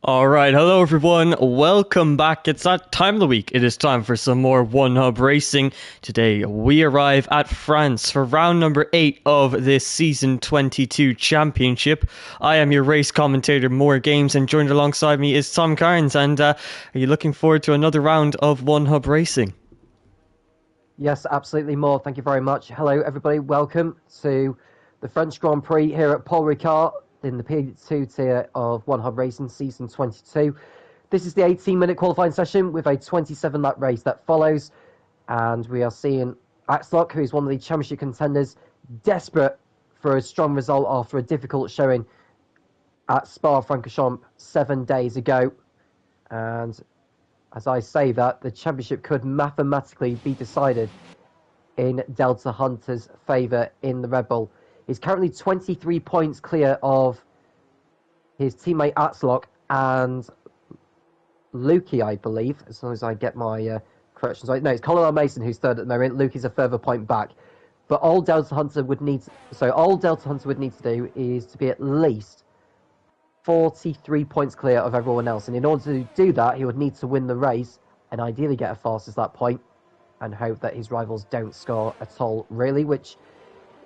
All right, hello everyone. Welcome back. It's that time of the week. It is time for some more One Hub racing. Today we arrive at France for round number 8 of this season 22 championship. I am your race commentator, More Games, and joined alongside me is Tom Carnes. And are you looking forward to another round of One Hub racing? Yes, absolutely, more. Thank you very much. Hello, everybody. Welcome to the French Grand Prix here at Paul Ricard in the P2 tier of One Hub Racing Season 22. This is the 18-minute qualifying session with a 27-lap race that follows. And we are seeing Axlock, who is one of the championship contenders, desperate for a strong result after a difficult showing at Spa-Francorchamps 7 days ago. And as I say that, the championship could mathematically be decided in Delta Hunter's favour in the Red Bull. He's currently 23 points clear of his teammate Axlock and Lukey, I believe, as long as I get my corrections right. No, it's Colin Mason who's third at the moment. Lukey's a further point back. But all Delta Hunter would need to do is to be at least 43 points clear of everyone else, and in order to do that he would need to win the race and ideally get a fastest lap point and hope that his rivals don't score at all, really, which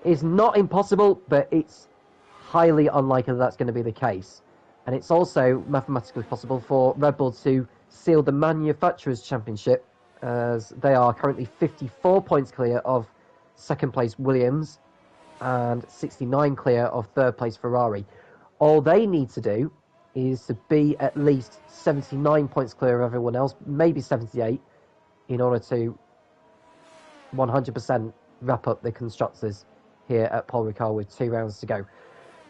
is not impossible, but it's highly unlikely that's going to be the case. And it's also mathematically possible for Red Bull to seal the Manufacturers' Championship, as they are currently 54 points clear of second place Williams and 69 clear of third place Ferrari. All they need to do is to be at least 79 points clear of everyone else, maybe 78, in order to 100% wrap up the constructors here at Paul Ricard with 2 rounds to go.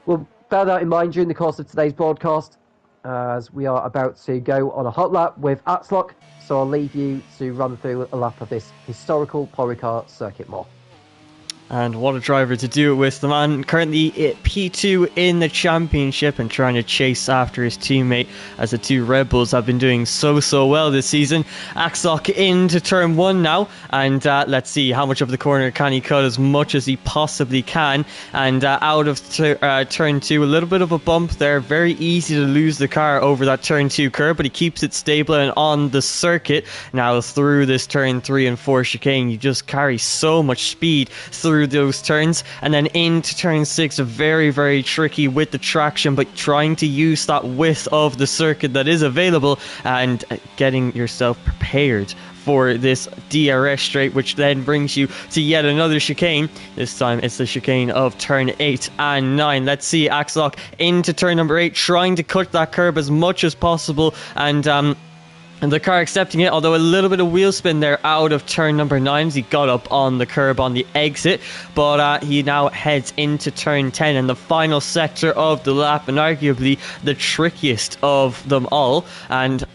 We'll bear that in mind during the course of today's broadcast, as we are about to go on a hot lap with Axlock, so I'll leave you to run through a lap of this historical Paul Ricard circuit more. And what a driver to do it with. The man currently at P2 in the championship and trying to chase after his teammate, as the two Red Bulls have been doing so well this season. Axlock into turn 1 now, and let's see how much of the corner can he cut, as much as he possibly can. And out of turn 2, a little bit of a bump there. Very easy to lose the car over that turn 2 curve, but he keeps it stable and on the circuit. Now through this turn 3 and 4 chicane, you just carry so much speed through those turns, and then into turn 6, very tricky with the traction, but trying to use that width of the circuit that is available and getting yourself prepared for this DRS straight, which then brings you to yet another chicane. This time it's the chicane of turn 8 and 9. Let's see Axlock into turn number 8, trying to cut that curb as much as possible, and the car accepting it, although a little bit of wheel spin there out of turn number 9 as he got up on the curb on the exit. But he now heads into turn 10 and the final sector of the lap, and arguably the trickiest of them all. And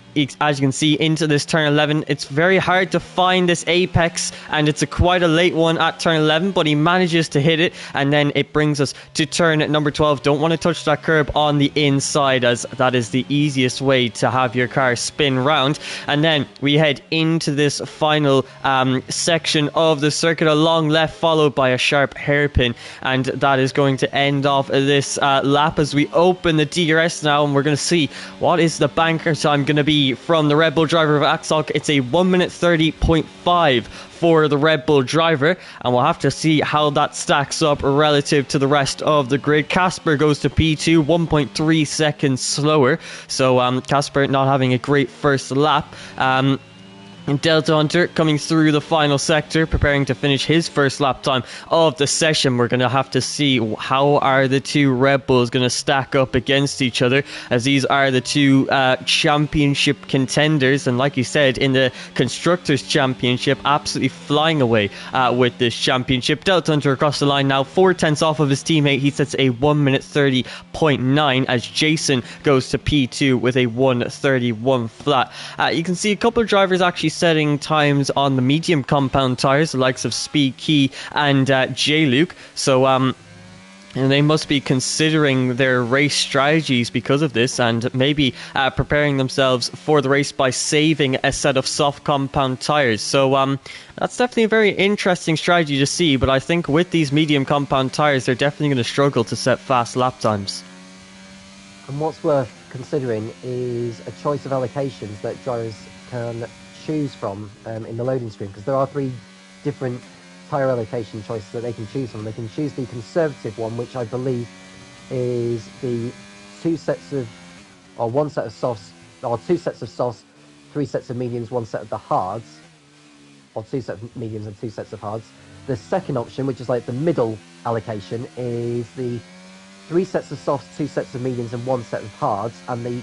as you can see, into this turn 11, it's very hard to find this apex, and it's quite a late one at turn 11, but he manages to hit it, and then it brings us to turn number 12. Don't want to touch that curb on the inside, as that is the easiest way to have your car spin round. And then we head into this final section of the circuit, a long left followed by a sharp hairpin, and that is going to end off this lap as we open the DRS now, and we're going to see what is the banker time going to be from the Red Bull driver of Axlock. It's a 1 minute 30.5 for the Red Bull driver, and we'll have to see how that stacks up relative to the rest of the grid. Casper goes to P2, 1.3 seconds slower, so Casper not having a great first lap. And Delta Hunter coming through the final sector, preparing to finish his first lap time of the session. We're going to have to see how are the two Red Bulls going to stack up against each other, as these are the two championship contenders. And like you said, in the Constructors' Championship, absolutely flying away with this championship. Delta Hunter across the line now, 4/10 off of his teammate. He sets a 1 minute 30.9 as Jason goes to P2 with a 1:31 flat. You can see a couple of drivers actually setting times on the medium compound tires, the likes of Speed Key and J-Luke. So and they must be considering their race strategies because of this, and maybe preparing themselves for the race by saving a set of soft compound tires. So that's definitely a very interesting strategy to see, but I think with these medium compound tires, they're definitely going to struggle to set fast lap times. And what's worth considering is a choice of allocations that drivers can choose from in the loading screen, because there are 3 different tyre allocation choices that they can choose from. They can choose the conservative one, which I believe is the 2 sets of, or 1 set of softs, or 2 sets of softs, 3 sets of mediums, 1 set of the hards, or 2 sets of mediums and 2 sets of hards. The second option, which is like the middle allocation, is the 3 sets of softs, 2 sets of mediums, and 1 set of hards. And the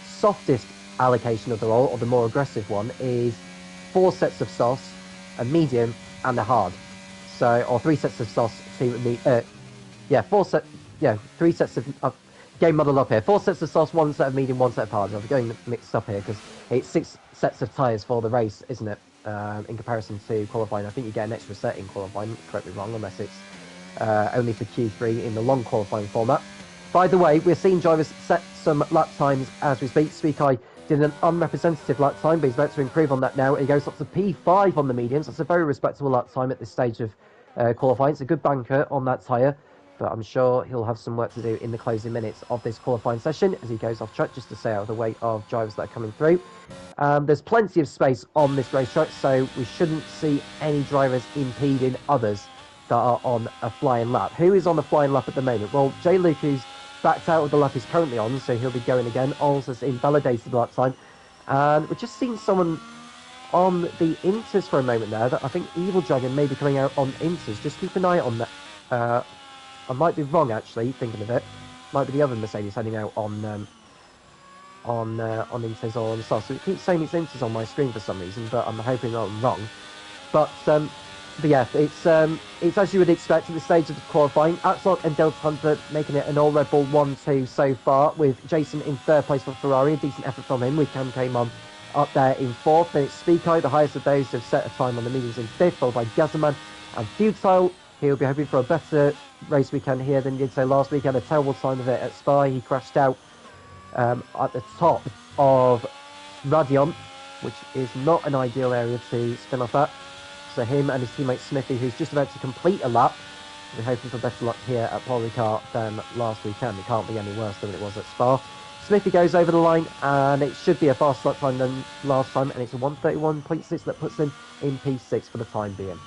softest allocation of the roll, or the more aggressive one, is 4 sets of softs, a medium, and a hard. So, or 3 sets of softs, 3 sets of game muddled up here. 4 sets of softs, 1 set of medium, 1 set of hards. I'm going mixed up here because it's 6 sets of tyres for the race, isn't it? In comparison to qualifying. I think you get an extra set in qualifying, correct me wrong, unless it's only for Q3 in the long qualifying format. By the way, we're seeing drivers set some lap times as we speak. Speakai did an unrepresentative lap time, but he's about to improve on that now. He goes up to P5 on the mediums. That's a very respectable lap time at this stage of qualifying. It's a good banker on that tyre, but I'm sure he'll have some work to do in the closing minutes of this qualifying session as he goes off track, just to stay out of the way of drivers that are coming through. There's plenty of space on this racetrack, so we shouldn't see any drivers impeding others that are on a flying lap. Who is on a flying lap at the moment? Well, J. Luke, who's backed out of the lap, is currently on, so he'll be going again. Also invalidated lap time. And we've just seen someone on the Inters for a moment there, that I think Evil Dragon may be coming out on Inters. Just keep an eye on that. I might be wrong, actually, thinking of it. Might be the other Mercedes heading out on Inters or on Sauce. So it keeps saying it's Inters on my screen for some reason, but I'm hoping I'm wrong. But yeah, it's as you would expect at the stage of the qualifying. Axlock and Delta Hunter making it an all Red Bull 1-2 so far, with Jason in 3rd place for Ferrari. A decent effort from him, with Cam came on up there in 4th. Then it's Speako, the highest of those, who've set a time on the mediums, in 5th, followed by Gazaman and Futile. He'll be hoping for a better race weekend here than he did so last weekend. A terrible time of it at Spa. He crashed out at the top of Radion, which is not an ideal area to spin off at. So him and his teammate Smithy, who's just about to complete a lap, we're hoping for better luck here at Paul Ricard than last weekend. It can't be any worse than it was at Spa. Smithy goes over the line, and it should be a faster lap time than last time, and it's a 1:31.6 that puts him in P6 for the time being.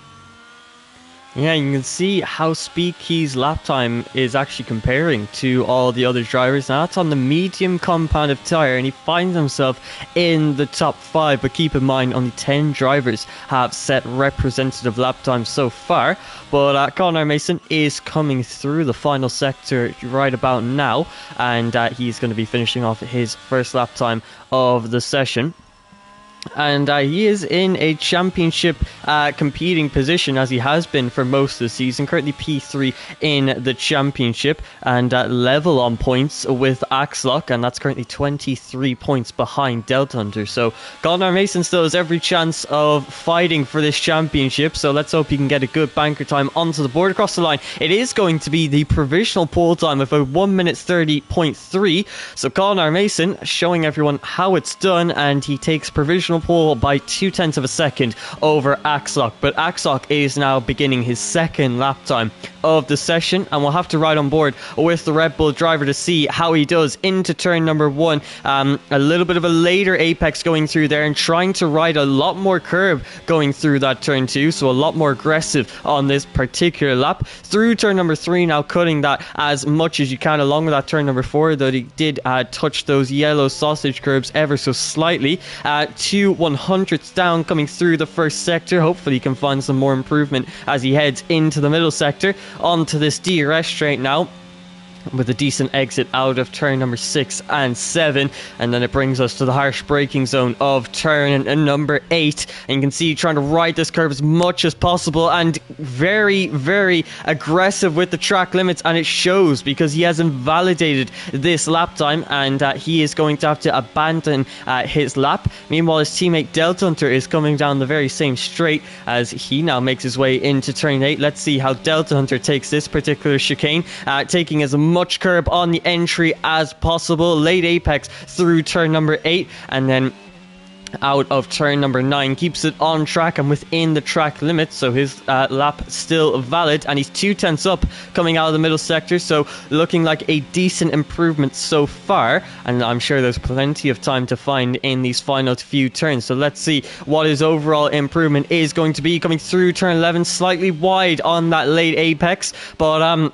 Yeah, you can see how Speaky's lap time is actually comparing to all the other drivers. Now, that's on the medium compounded tyre, and he finds himself in the top 5. But keep in mind, only 10 drivers have set representative lap times so far. But Connor Mason is coming through the final sector right about now, and he's going to be finishing off his first lap time of the session. And he is in a championship competing position, as he has been for most of the season. Currently P3 in the championship, and level on points with Axlock, and that's currently 23 points behind Delta Hunter. So Connor Mason still has every chance of fighting for this championship, so let's hope he can get a good banker time onto the board. Across the line, it is going to be the provisional pole time of a 1:30.3. So Connor Mason showing everyone how it's done, and he takes provisional pole by 0.2 of a second over Axlock. But Axlock is now beginning his second lap time of the session, and we'll have to ride on board with the Red Bull driver to see how he does into turn number 1. A little bit of a later apex going through there, and trying to ride a lot more curb going through that turn 2, so a lot more aggressive on this particular lap. Through turn number 3 now, cutting that as much as you can, along with that turn number 4, though he did touch those yellow sausage curbs ever so slightly. 2/100ths down coming through the first sector. Hopefully he can find some more improvement as he heads into the middle sector. Onto this DRS straight now, with a decent exit out of turn number 6 and 7, and then it brings us to the harsh braking zone of turn number 8, and you can see trying to ride this curve as much as possible, and very, very aggressive with the track limits, and it shows because he has invalidated this lap time, and he is going to have to abandon his lap. Meanwhile, his teammate Delta Hunter is coming down the very same straight as he now makes his way into turn 8. Let's see how Delta Hunter takes this particular chicane, taking as much curb on the entry as possible. Late apex through turn number 8, and then out of turn number 9, keeps it on track and within the track limit, so his lap still valid, and he's 2/10 up coming out of the middle sector, so looking like a decent improvement so far, and I'm sure there's plenty of time to find in these final few turns. So let's see what his overall improvement is going to be. Coming through turn 11, slightly wide on that late apex, but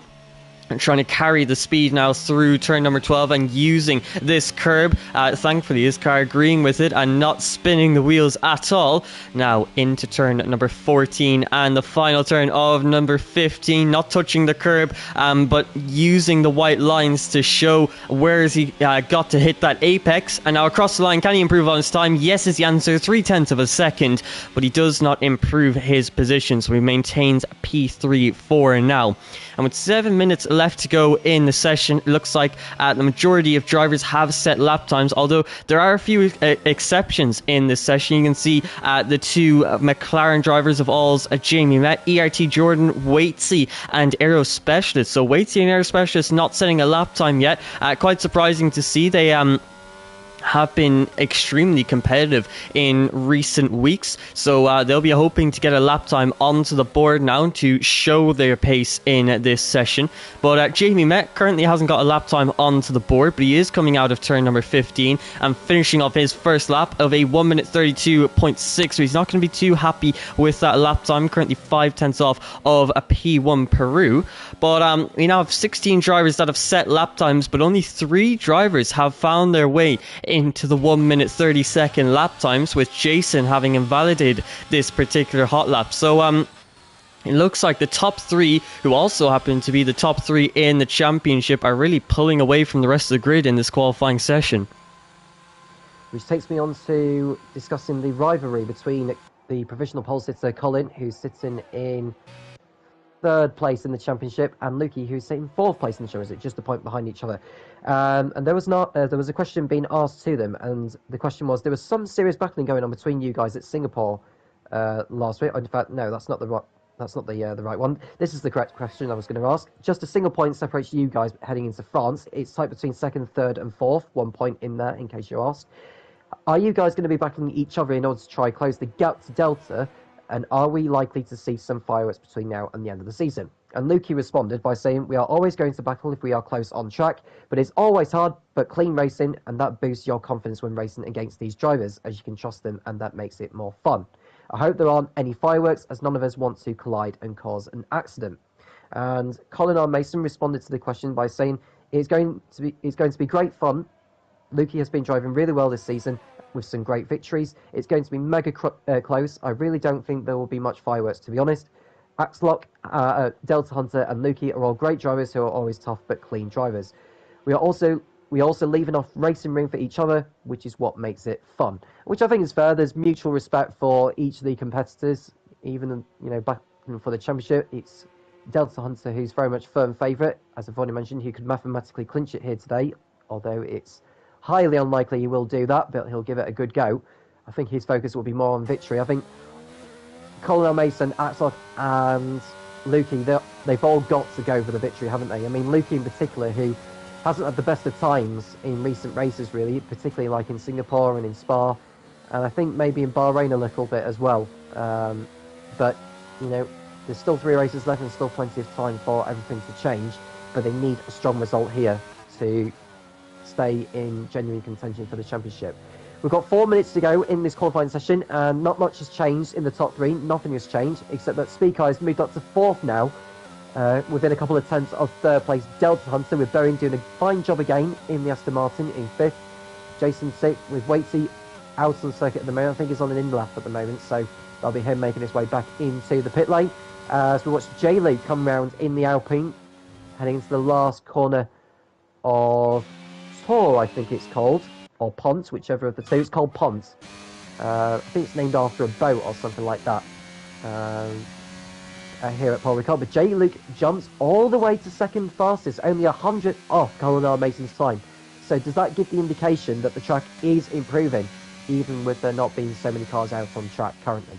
trying to carry the speed now through turn number 12 and using this curb. Thankfully his car agreeing with it and not spinning the wheels at all. Now into turn number 14 and the final turn of number 15, not touching the curb, but using the white lines to show where he got to hit that apex. And now across the line, can he improve on his time? Yes is the answer, 0.3 of a second, but he does not improve his position, so he maintains P3 for now. And with 7 minutes left to go in the session, it looks like the majority of drivers have set lap times, although there are a few exceptions in this session. You can see the two McLaren drivers of All's, Jamie Met, ERT Jordan, Waitsy, and Aero Specialist. So Waitsy and Aero Specialist not setting a lap time yet. Quite surprising to see. They have been extremely competitive in recent weeks, so they'll be hoping to get a lap time onto the board now to show their pace in this session. But Jamie Met currently hasn't got a lap time onto the board, but he is coming out of turn number 15 and finishing off his first lap of a 1 minute 32.6, so he's not going to be too happy with that lap time, currently 0.5 off of a P1 Peru. But we now have 16 drivers that have set lap times, but only 3 drivers have found their way into the 1 minute 30-second lap times, with Jason having invalidated this particular hot lap. So it looks like the top 3, who also happen to be the top 3 in the championship, are really pulling away from the rest of the grid in this qualifying session. Which takes me on to discussing the rivalry between the provisional pole sitter Colin, who's sitting in 3rd place in the championship, and Lukey, who's sitting 4th place in the championship, just a point behind each other. And there was a question being asked to them, and the question was, there was some serious battling going on between you guys at Singapore last week. In fact, no, that's not the right one. This is the correct question I was going to ask. Just a single point separates you guys heading into France. It's tight between 2nd, 3rd, and 4th. 1 point in there, in case you asked. Are you guys going to be battling each other in order to try close the gap to Delta? And are we likely to see some fireworks between now and the end of the season? And Lukey responded by saying, we are always going to battle if we are close on track, but it's always hard, but clean racing, and that boosts your confidence when racing against these drivers, as you can trust them, and that makes it more fun. I hope there aren't any fireworks, as none of us want to collide and cause an accident. And Colin R. Mason responded to the question by saying, it's going to be great fun. Lukey has been driving really well this season, with some great victories. It's going to be mega close. I really don't think there will be much fireworks, to be honest. Axlock, Delta Hunter, and Lukey are all great drivers who are always tough but clean drivers. We also leave enough racing room for each other, which is what makes it fun. Which I think is fair. There's mutual respect for each of the competitors. Even back for the championship, it's Delta Hunter who's very much firm favourite, as I've already mentioned, who could mathematically clinch it here today, although it's highly unlikely he will do that, but he'll give it a good go. I think his focus will be more on victory. I think Colin Mason, Axlock, and Lukey, they've all got to go for the victory, haven't they? I mean, Lukey in particular, who hasn't had the best of times in recent races, really, particularly like in Singapore and in Spa, and I think maybe in Bahrain a little bit as well. But, there's still 3 races left and still plenty of time for everything to change, but they need a strong result here to stay in genuine contention for the championship. We've got 4 minutes to go in this qualifying session, and not much has changed in the top 3. Nothing has changed, except that Speaker has moved up to 4th now, within a couple of tenths of 3rd place Delta Hunter, with Berrien doing a fine job again in the Aston Martin in 5th. Jason 6th, with Waitsy out on the circuit at the moment. I think he's on an in-lap at the moment, so that'll be him making his way back into the pit lane. As we watch J-League come round in the Alpine, heading into the last corner of Tor, I think it's called, or Pont, whichever of the two. It's called Pont. I think it's named after a boat or something like that. Here at Paul Ricard, but J-Luke jumps all the way to 2nd fastest, only 100 off Colin R. Mason's time. So does that give the indication that the track is improving, even with there not being so many cars out on track currently?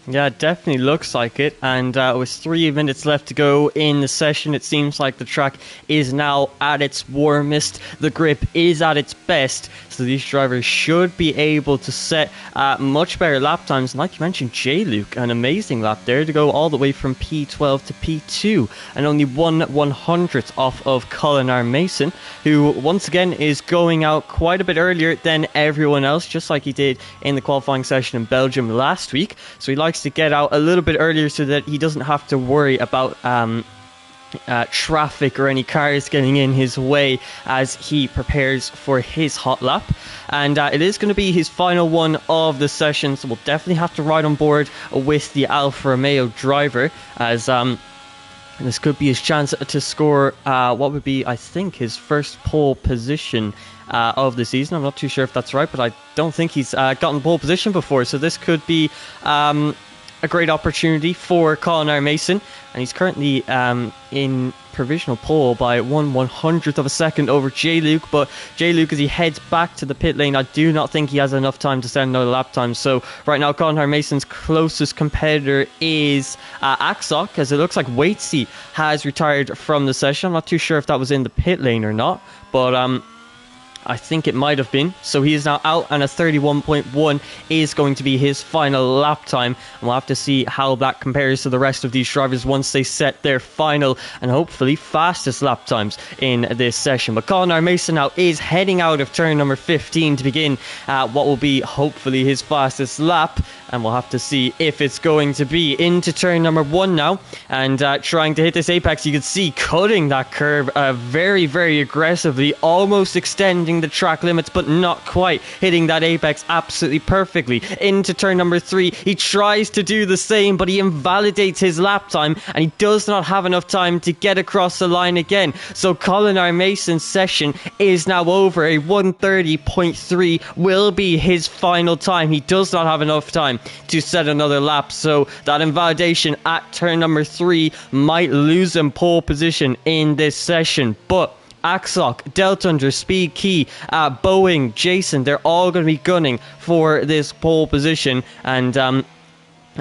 Yeah, it definitely looks like it. And with 3 minutes left to go in the session, it seems like the track is now at its warmest. The grip is at its best. So these drivers should be able to set much better lap times. And like you mentioned, J-Luke, an amazing lap there to go all the way from P12 to P2. And only 1/100th off of Colin R. Mason, who once again is going out quite a bit earlier than everyone else, just like he did in the qualifying session in Belgium last week. So he likes to get out a little bit earlier so that he doesn't have to worry about traffic or any cars getting in his way as he prepares for his hot lap. And it is going to be his final one of the session, so we'll definitely have to ride on board with the Alfa Romeo driver, as this could be his chance to score what would be, I think, his first pole position of the season. I'm not too sure if that's right, but I don't think he's gotten pole position before, so this could be a great opportunity for Colin R. Mason, and he's currently in provisional pole by 1/100th of a second over J-Luke, but J-Luke, as he heads back to the pit lane, I do not think he has enough time to set another lap time. So right now Colin R. Mason's closest competitor is Axok, as it looks like Waitsy has retired from the session. I'm not too sure if that was in the pit lane or not, but I think it might have been. So he is now out, and a 31.1 is going to be his final lap time. And we'll have to see how that compares to the rest of these drivers once they set their final and hopefully fastest lap times in this session. But Colin R. Mason now is heading out of turn number 15 to begin what will be hopefully his fastest lap. And we'll have to see if it's going to be into turn number 1 now. And trying to hit this apex, you can see cutting that curve very, very aggressively, almost extending the track limits, but not quite, hitting that apex absolutely perfectly. Into turn number 3, he tries to do the same, but he invalidates his lap time, and he does not have enough time to get across the line again. So Colin R. Mason's session is now over. A 1:30.3 will be his final time. He does not have enough time to set another lap, so that invalidation at turn number 3 might lose him pole position in this session. But Axok, Deltunder, Speed Key, Boeing, Jason, they're all going to be gunning for this pole position. And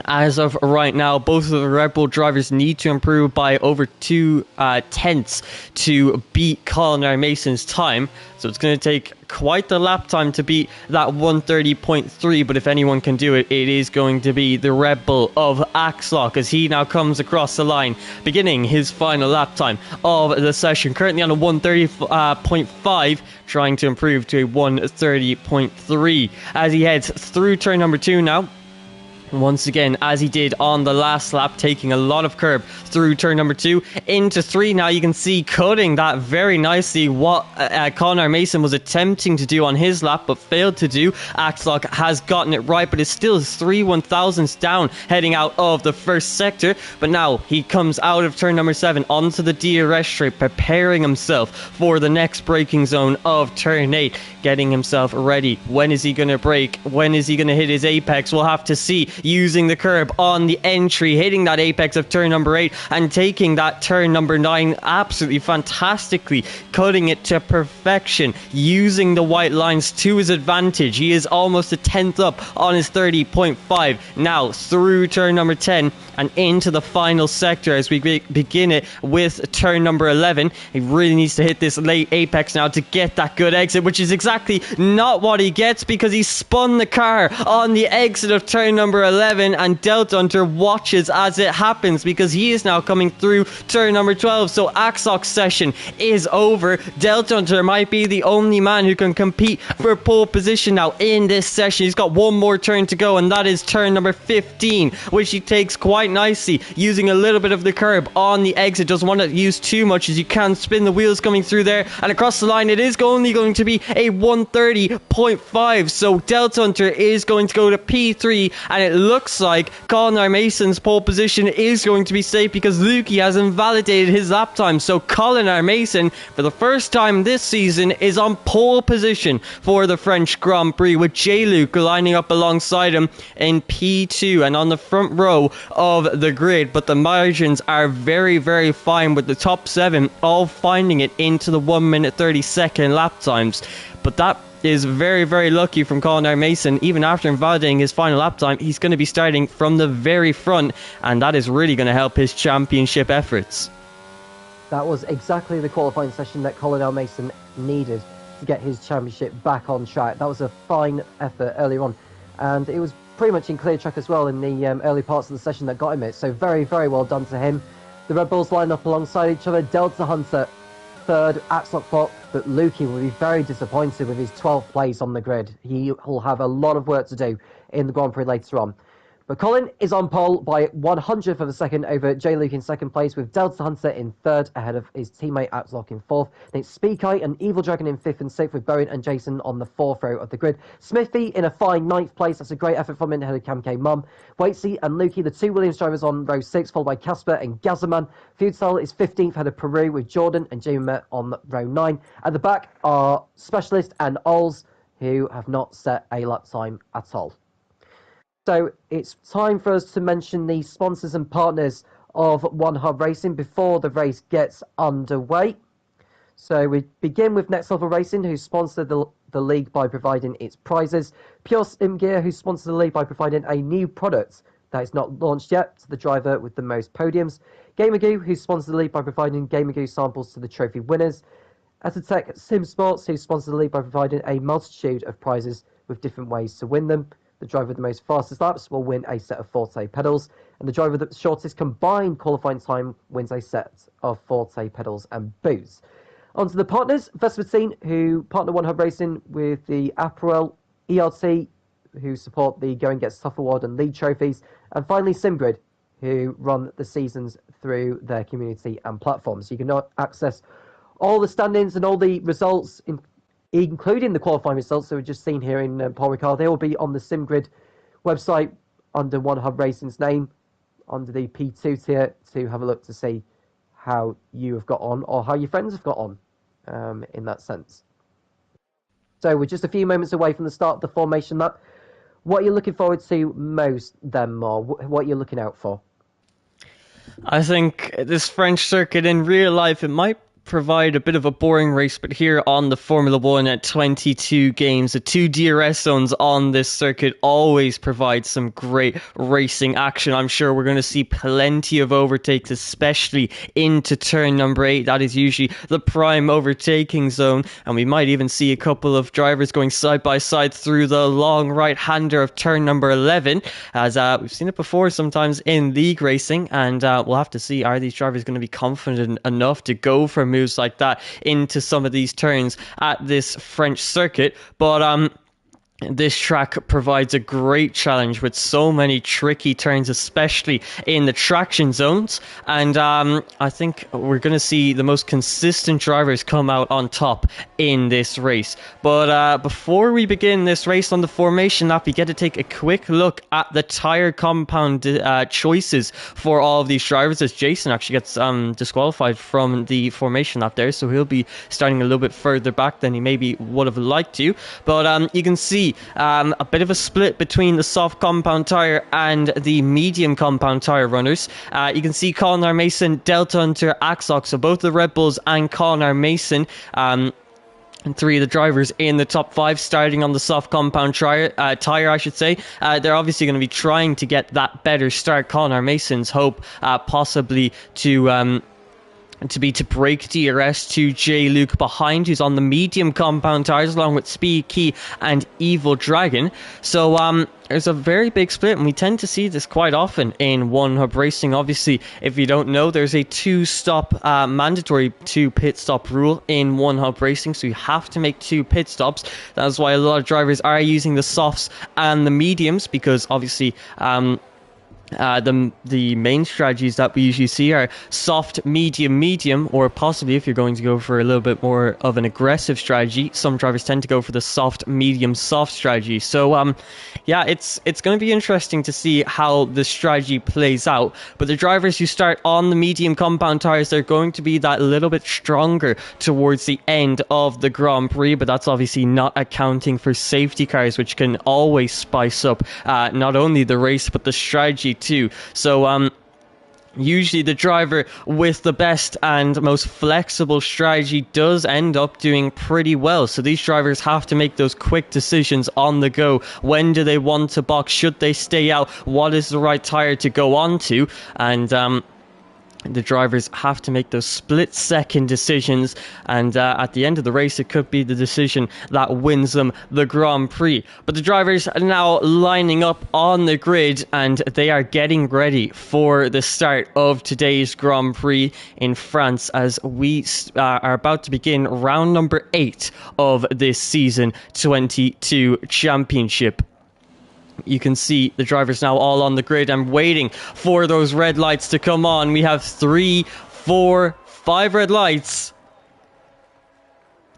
as of right now, both of the Red Bull drivers need to improve by over 2 tenths to beat Colin R. Mason's time. So it's going to take quite the lap time to beat that 1:30.3. But if anyone can do it, it is going to be the Red Bull of Axlock, as he now comes across the line, beginning his final lap time of the session. Currently on a 1:30.5, trying to improve to a 1:30.3 as he heads through turn number 2 now. Once again, as he did on the last lap, taking a lot of curb through turn number 2 into 3. Now you can see cutting that very nicely what Colin R. Mason was attempting to do on his lap but failed to do. Axlock has gotten it right, but it's still 3/1000ths down heading out of the first sector. But now he comes out of turn number 7 onto the DRS straight, preparing himself for the next braking zone of turn 8, getting himself ready. When is he going to brake? When is he going to hit his apex? We'll have to see. Using the curb on the entry, hitting that apex of turn number 8 and taking that turn number 9 absolutely fantastically, cutting it to perfection, using the white lines to his advantage. He is almost a 10th up on his 30.5. Now through turn number 10 and into the final sector as we begin it with turn number 11. He really needs to hit this late apex now to get that good exit, which is exactly not what he gets, because he spun the car on the exit of turn number 11, and Deltunter watches as it happens because he is now coming through turn number 12. So Axok's session is over. Deltunter might be the only man who can compete for pole position now in this session. He's got one more turn to go, and that is turn number 15, which he takes quite nicely, using a little bit of the curb on the exit. Doesn't want to use too much, as you can spin the wheels coming through there, and across the line it is only going to be a 1:30.5. So Deltunter is going to go to P3, and it looks like Colin R. Mason's pole position is going to be safe because Lukey has invalidated his lap time. So Colin R. Mason, for the first time this season, is on pole position for the French Grand Prix, with J-Luke lining up alongside him in P2 and on the front row of the grid. But the margins are very, very fine, with the top 7 all finding it into the 1:30 lap times. But that is very, very lucky from Conor Mason. Even after invalidating his final lap time, he's going to be starting from the very front, and that is really going to help his championship efforts. That was exactly the qualifying session that Colin Mason needed to get his championship back on track. That was a fine effort earlier on, and it was pretty much in clear track as well in the early parts of the session that got him it. So very, very well done to him. The Red Bulls line up alongside each other. Delta Hunter third, Axlock fourth, but Lukey will be very disappointed with his 12th place on the grid. He will have a lot of work to do in the Grand Prix later on. But Colin is on pole by 100th of a second over Jay Luke in second place, with Delta Hunter in third ahead of his teammate Axlock in fourth. Then it's Speakai and Evil Dragon in fifth and sixth, with Bowen and Jason on the fourth row of the grid. Smithy in a fine ninth place. That's a great effort from him ahead of Cam K Mum. Waitsy and Lukey, the two Williams drivers, on row six, followed by Casper and Gazaman. Futsal is 15th ahead of Peru, with Jordan and Jamie on row 9. At the back are Specialist and Ols, who have not set a lap time at all. So it's time for us to mention the sponsors and partners of One Hub Racing before the race gets underway. So we begin with Next Level Racing, who sponsored the league by providing its prizes. Pure Sim Gear, who sponsored the league by providing a new product that is not launched yet to the driver with the most podiums. Gamergoo, who sponsored the league by providing Gamergoo samples to the trophy winners. Atatech Sim Sports, who sponsored the league by providing a multitude of prizes with different ways to win them. The driver with the most fastest laps will win a set of Forte pedals, and the driver with the shortest combined qualifying time wins a set of Forte pedals and boots. On to the partners, Vespertine, who partner One Hub Racing with the Apparel, ERT, who support the Go and Get Stuff Award and League trophies, and finally SimGrid, who run the seasons through their community and platforms. You can access all the standings and all the results, including the qualifying results that we've just seen here in Paul Ricard. They will be on the SimGrid website under One Hub Racing's name, under the P2 tier, to have a look to see how you have got on, or how your friends have got on, in that sense. So we're just a few moments away from the start of the formation lap. What are you looking forward to most, then, Mo? What are you looking out for? I think this French circuit in real life, it might provide a bit of a boring race, but here on the Formula 1 at 22 games, the 2 DRS zones on this circuit always provide some great racing action. I'm sure we're going to see plenty of overtakes, especially into turn number 8. That is usually the prime overtaking zone, and we might even see a couple of drivers going side by side through the long right-hander of turn number 11, as we've seen it before sometimes in league racing, and we'll have to see, are these drivers going to be confident enough to go for moves like that into some of these turns at this French circuit. But this track provides a great challenge with so many tricky turns, especially in the traction zones. And I think we're going to see the most consistent drivers come out on top in this race. But before we begin this race on the formation lap, we get to take a quick look at the tyre compound choices for all of these drivers, as Jason actually gets disqualified from the formation lap there. So he'll be starting a little bit further back than he maybe would have liked to. But you can see a bit of a split between the soft compound tyre and the medium compound tyre runners. You can see Conor Mason, Delta Hunter, Axlock, so both the Red Bulls and Conor Mason, and 3 of the drivers in the top 5 starting on the soft compound tyre, I should say. They're obviously going to be trying to get that better start. Conor Mason's hope possibly to break DRS to J. Luke behind, who's on the medium compound tyres, along with Speed Key and Evil Dragon. So there's a very big split, and we tend to see this quite often in One Hub Racing. Obviously, if you don't know, there's a mandatory 2 pit stop rule in One Hub Racing, so you have to make 2 pit stops. That's why a lot of drivers are using the softs and the mediums, because obviously the main strategies that we usually see are soft, medium, or possibly, if you're going to go for a little bit more of an aggressive strategy, some drivers tend to go for the soft, medium, soft strategy. So yeah, it's going to be interesting to see how the strategy plays out. But the drivers who start on the medium compound tires, they're going to be that little bit stronger towards the end of the Grand Prix, but that's obviously not accounting for safety cars, which can always spice up not only the race but the strategy too. So Usually the driver with the best and most flexible strategy does end up doing pretty well. So these drivers have to make those quick decisions on the go. When do they want to box? Should they stay out? What is the right tire to go on to? And the drivers have to make those split-second decisions, and at the end of the race, it could be the decision that wins them the Grand Prix. But the drivers are now lining up on the grid, and they are getting ready for the start of today's Grand Prix in France, as we are about to begin round number 8 of this season 22 championship. You can see the drivers now all on the grid and waiting for those red lights to come on. We have 3, 4, 5 red lights.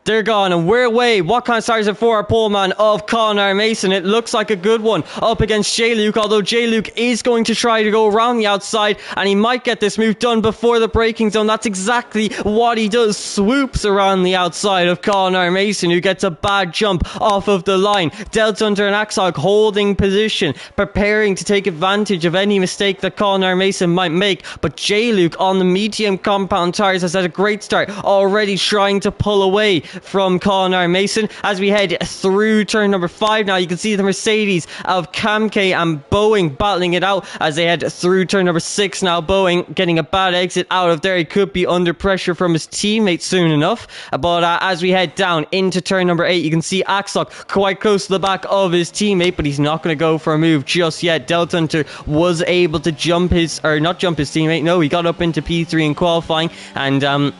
They're gone and we're away. What kind of start is it for our poleman of Conor Mason? It looks like a good one up against J-Luke, although J-Luke is going to try to go around the outside and he might get this move done before the braking zone. That's exactly what he does. Swoops around the outside of Conor Mason, who gets a bad jump off of the line. Delta Hunter and Axog holding position, preparing to take advantage of any mistake that Conor Mason might make. But J-Luke on the medium compound tires has had a great start, already trying to pull away from Conor Mason. As we head through turn number 5 now, you can see the Mercedes of Kamke and Boeing battling it out as they head through turn number 6 now. Boeing getting a bad exit out of there. He could be under pressure from his teammate soon enough. But as we head down into turn number 8, you can see Axok quite close to the back of his teammate, but he's not going to go for a move just yet. Delta Hunter was able to not jump his teammate. No, he got up into P3 in qualifying and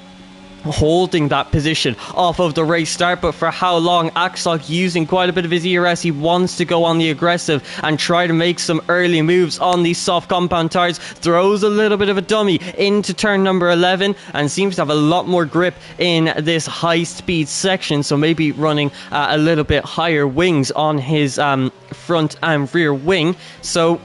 holding that position off of the race start. But for how long? Axok using quite a bit of his ERS. He wants to go on the aggressive and try to make some early moves on these soft compound tires. Throws a little bit of a dummy into turn number 11 and seems to have a lot more grip in this high speed section, so maybe running a little bit higher wings on his front and rear wing. So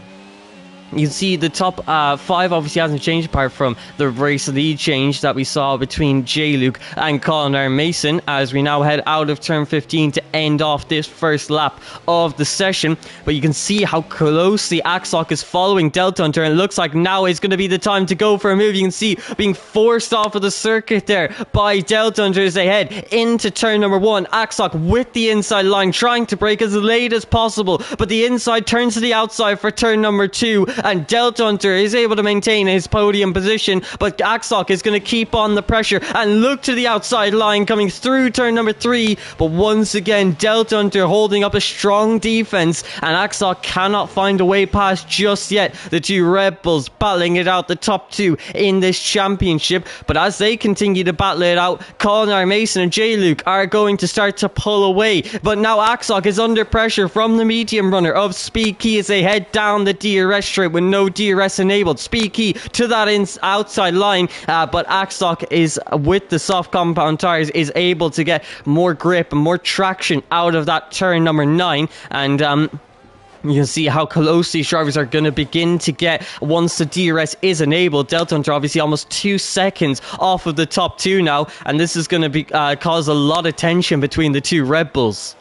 you can see the top 5 obviously hasn't changed apart from the race lead change that we saw between J-Luke and Conor Mason, as we now head out of turn 15 to end off this first lap of the session. But you can see how closely Axok is following Delta Hunter, and it looks like now is going to be the time to go for a move. You can see being forced off of the circuit there by Delta Hunter as they head into turn number 1. Axok with the inside line trying to brake as late as possible, but the inside turns to the outside for turn number 2. And Delta Hunter is able to maintain his podium position, but Axok is going to keep on the pressure and look to the outside line coming through turn number 3. But once again, Delta Hunter holding up a strong defense, and Axok cannot find a way past just yet. The two Red Bulls battling it out, the top 2 in this championship. But as they continue to battle it out, Conor Mason and J-Luke are going to start to pull away. But now Axok is under pressure from the medium runner of Speed Key as they head down the DRS straight with no DRS enabled. Speed Key to that outside line, but Axok is with the soft compound tires is able to get more grip and more traction out of that turn number 9, and you can see how close these drivers are going to begin to get once the DRS is enabled. Delta Hunter obviously almost 2 seconds off of the top 2 now, and this is going to be cause a lot of tension between the two Red Bulls.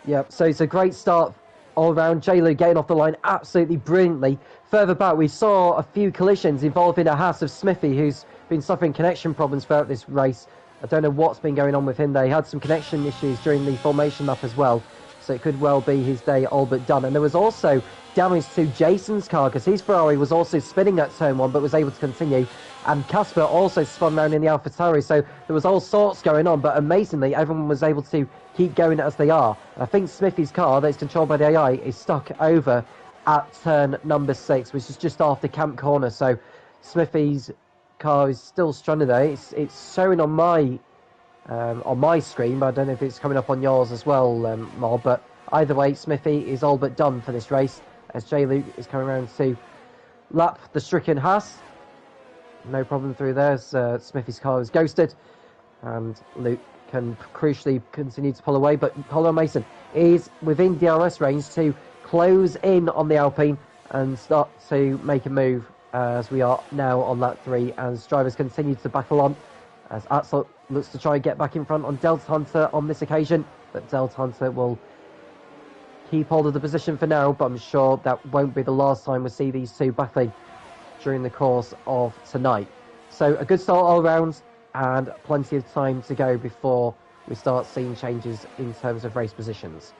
Yep, so it's a great start all around. J-Luke getting off the line absolutely brilliantly. Further back, we saw a few collisions involving a Haas of Smithy, who's been suffering connection problems throughout this race. I don't know what's been going on with him. They had some connection issues during the formation lap as well, so it could well be his day all but done. And there was also damage to Jason's car, because his Ferrari was also spinning at turn 1 but was able to continue, and Casper also spun around in the AlphaTauri, so there was all sorts going on. But amazingly, everyone was able to keep going as they are. And I think Smithy's car, that's controlled by the AI, is stuck over at turn number 6, which is just after Camp Corner. So Smithy's car is still stranded there. It's showing on my screen, but I don't know if it's coming up on yours as well, Mob. But either way, Smithy is all but done for this race, as J-Luke is coming around to lap the stricken Haas. No problem through there, as Smithy's car is ghosted, and Luke can crucially continue to pull away. But Conor Mason is within DRS range to close in on the Alpine and start to make a move, as we are now on lap 3, as drivers continue to battle on, as Axel looks to try and get back in front on Delta Hunter on this occasion, but Delta Hunter will keep hold of the position for now, but I'm sure that won't be the last time we see these two battling during the course of tonight. So a good start all around, and plenty of time to go before we start seeing changes in terms of race positions.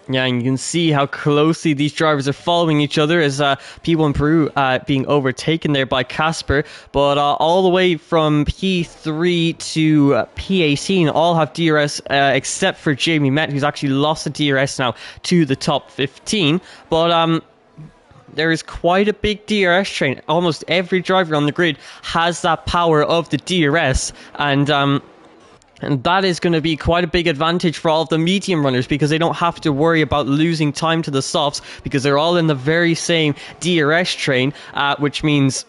Yeah, and you can see how closely these drivers are following each other as P1 Peru being overtaken there by Casper. But all the way from P3 to P18 all have DRS except for Jamie Met, who's actually lost the DRS now to the top 15. But there is quite a big DRS train. Almost every driver on the grid has that power of the DRS, and that is going to be quite a big advantage for all of the medium runners, because they don't have to worry about losing time to the softs, because they're all in the very same DRS train, which means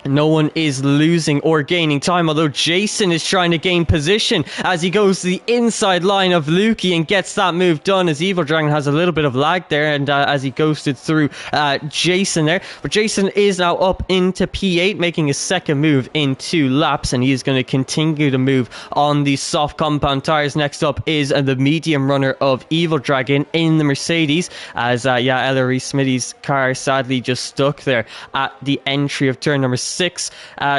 no one is losing or gaining time, although Jason is trying to gain position as he goes to the inside line of Lukey and gets that move done, as Evil Dragon has a little bit of lag there, and as he ghosted through Jason there. But Jason is now up into P8, making his second move in 2 laps, and he is going to continue to move on these soft compound tires. Next up is the medium runner of Evil Dragon in the Mercedes, as Ellery Smitty's car sadly just stuck there at the entry of turn number 6.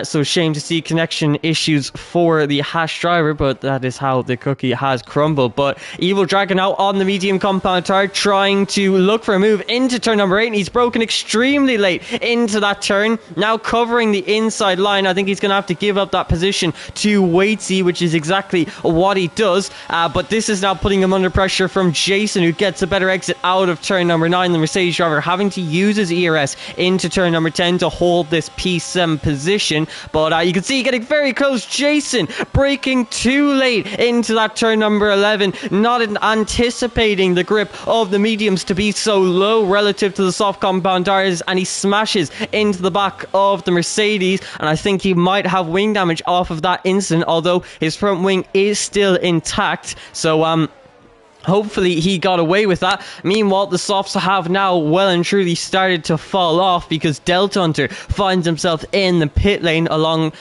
So shame to see connection issues for the Hash driver, but that is how the cookie has crumbled. But Evil Dragon out on the medium compound tire, trying to look for a move into turn number 8, and he's broken extremely late into that turn, now covering the inside line. I think he's going to have to give up that position to Waitsy, which is exactly what he does, but this is now putting him under pressure from Jason, who gets a better exit out of turn number 9. The Mercedes driver having to use his ERS into turn number 10 to hold this P7 position, but you can see getting very close. Jason braking too late into that turn number 11, not anticipating the grip of the mediums to be so low relative to the soft compound tires, and he smashes into the back of the Mercedes, and I think he might have wing damage off of that incident, although his front wing is still intact, so hopefully he got away with that. Meanwhile, the softs have now well and truly started to fall off, because Delta Hunter finds himself in the pit lane along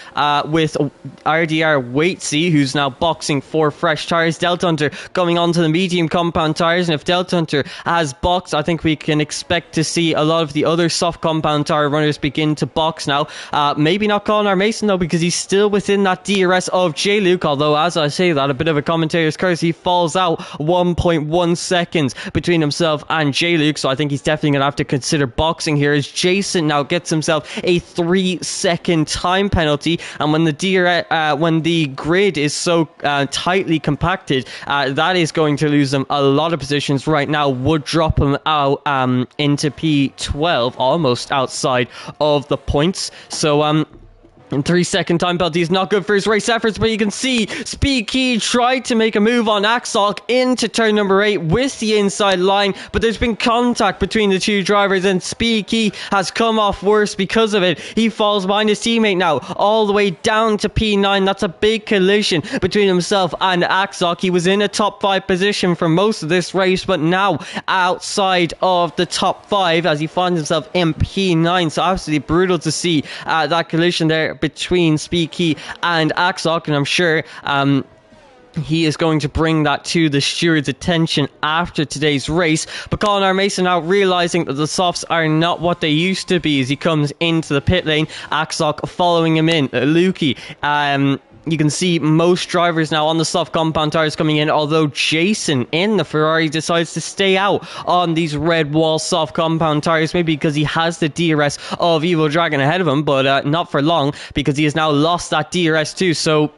with RDR Waitsy, who's now boxing for fresh tires. Delta Hunter going onto the medium compound tires, and if Delta Hunter has boxed, I think we can expect to see a lot of the other soft compound tire runners begin to box now. Maybe not Colin Mason though, because he's still within that DRS of J-Luke, although as I say that, a bit of a commentator's curse, he falls out 1.1 seconds between himself and J-Luke, so I think he's definitely going to have to consider boxing here, as Jason now gets himself a 3-second time penalty, and when the grid is so tightly compacted, that is going to lose him a lot of positions right now, would drop him out into P12, almost outside of the points, so and 3-second time penalty is not good for his race efforts, but you can see Speed Key tried to make a move on Axel into turn number 8 with the inside line, but there's been contact between the two drivers, and Speed Key has come off worse because of it. He falls behind his teammate now, all the way down to P9. That's a big collision between himself and Axel. He was in a top 5 position for most of this race, but now outside of the top 5 as he finds himself in P9. So absolutely brutal to see that collision there between Speaky and Axok, and I'm sure he is going to bring that to the steward's attention after today's race. But Colin R. Mason now realizing that the softs are not what they used to be as he comes into the pit lane. Axok following him in. Lukey, you can see most drivers now on the soft compound tires coming in, although Jason in the Ferrari decides to stay out on these red wall soft compound tires, maybe because he has the DRS of Evil Dragon ahead of him, but not for long, because he has now lost that DRS too. So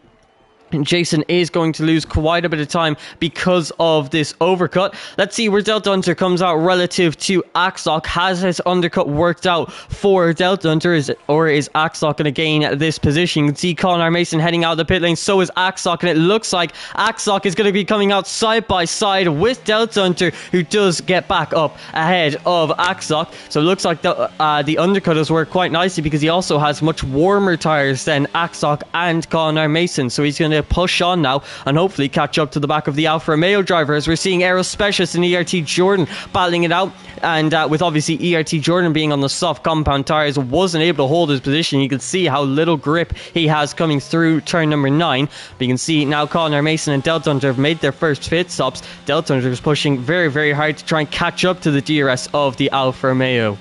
Jason is going to lose quite a bit of time because of this overcut. Let's see where Delta Hunter comes out relative to Axok. Has his undercut worked out for Delta Hunter, or is Axok going to gain this position? You can see Colin R. Mason heading out of the pit lane, so is Axok, and it looks like Axok is going to be coming out side by side with Delta Hunter, who does get back up ahead of Axok. So it looks like the undercut has worked quite nicely, because he also has much warmer tires than Axok and Colin R. Mason, so he's going to push on now and hopefully catch up to the back of the Alfa Romeo driver, as we're seeing Aero Specialist and ERT Jordan battling it out, and with obviously ERT Jordan being on the soft compound tires, wasn't able to hold his position. You can see how little grip he has coming through turn number 9, but you can see now Colin R. Mason and Delta Hunter have made their first pit stops. Delta Hunter is pushing very, very hard to try and catch up to the DRS of the Alfa Romeo.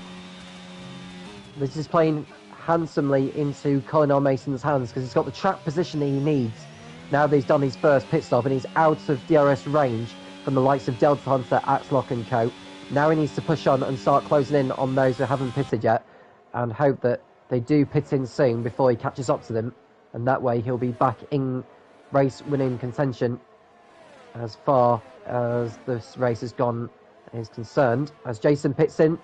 This is playing handsomely into Colin Mason's hands because he's got the track position that he needs now that he's done his first pit stop and he's out of DRS range from the likes of Delta Hunter, Axlock and co. Now he needs to push on and start closing in on those who haven't pitted yet and hope that they do pit in soon before he catches up to them, and that way he'll be back in race winning contention as far as this race has gone is concerned. As Jason pits in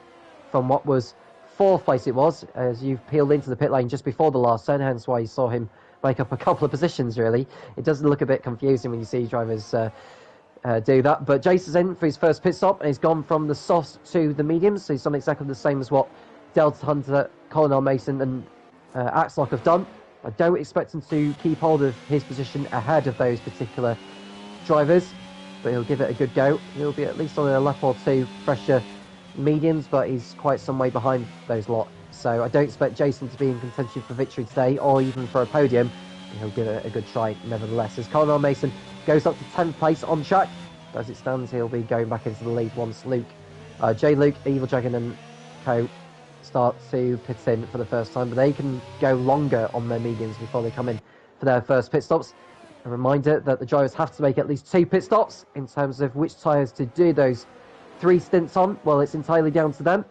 from what was 4th place, it was, as you've peeled into the pit lane just before the last turn, hence why you saw him make up a couple of positions, really. It does look a bit confusing when you see drivers do that, but Jason's in for his first pit stop and he's gone from the softs to the mediums, so he's done exactly the same as what Delta Hunter, Colin Mason and Axlock have done. I don't expect him to keep hold of his position ahead of those particular drivers, but he'll give it a good go. He'll be at least on a lap or two fresher mediums, but he's quite some way behind those lot. So I don't expect Jason to be in contention for victory today or even for a podium. He'll give it a good try nevertheless. As Colin Mason goes up to 10th place on track, as it stands, he'll be going back into the lead once Luke, Evil Dragon and co start to pit in for the first time, but they can go longer on their mediums before they come in for their first pit stops. A reminder that the drivers have to make at least 2 pit stops. In terms of which tyres to do those 3 stints on, well, it's entirely down to them,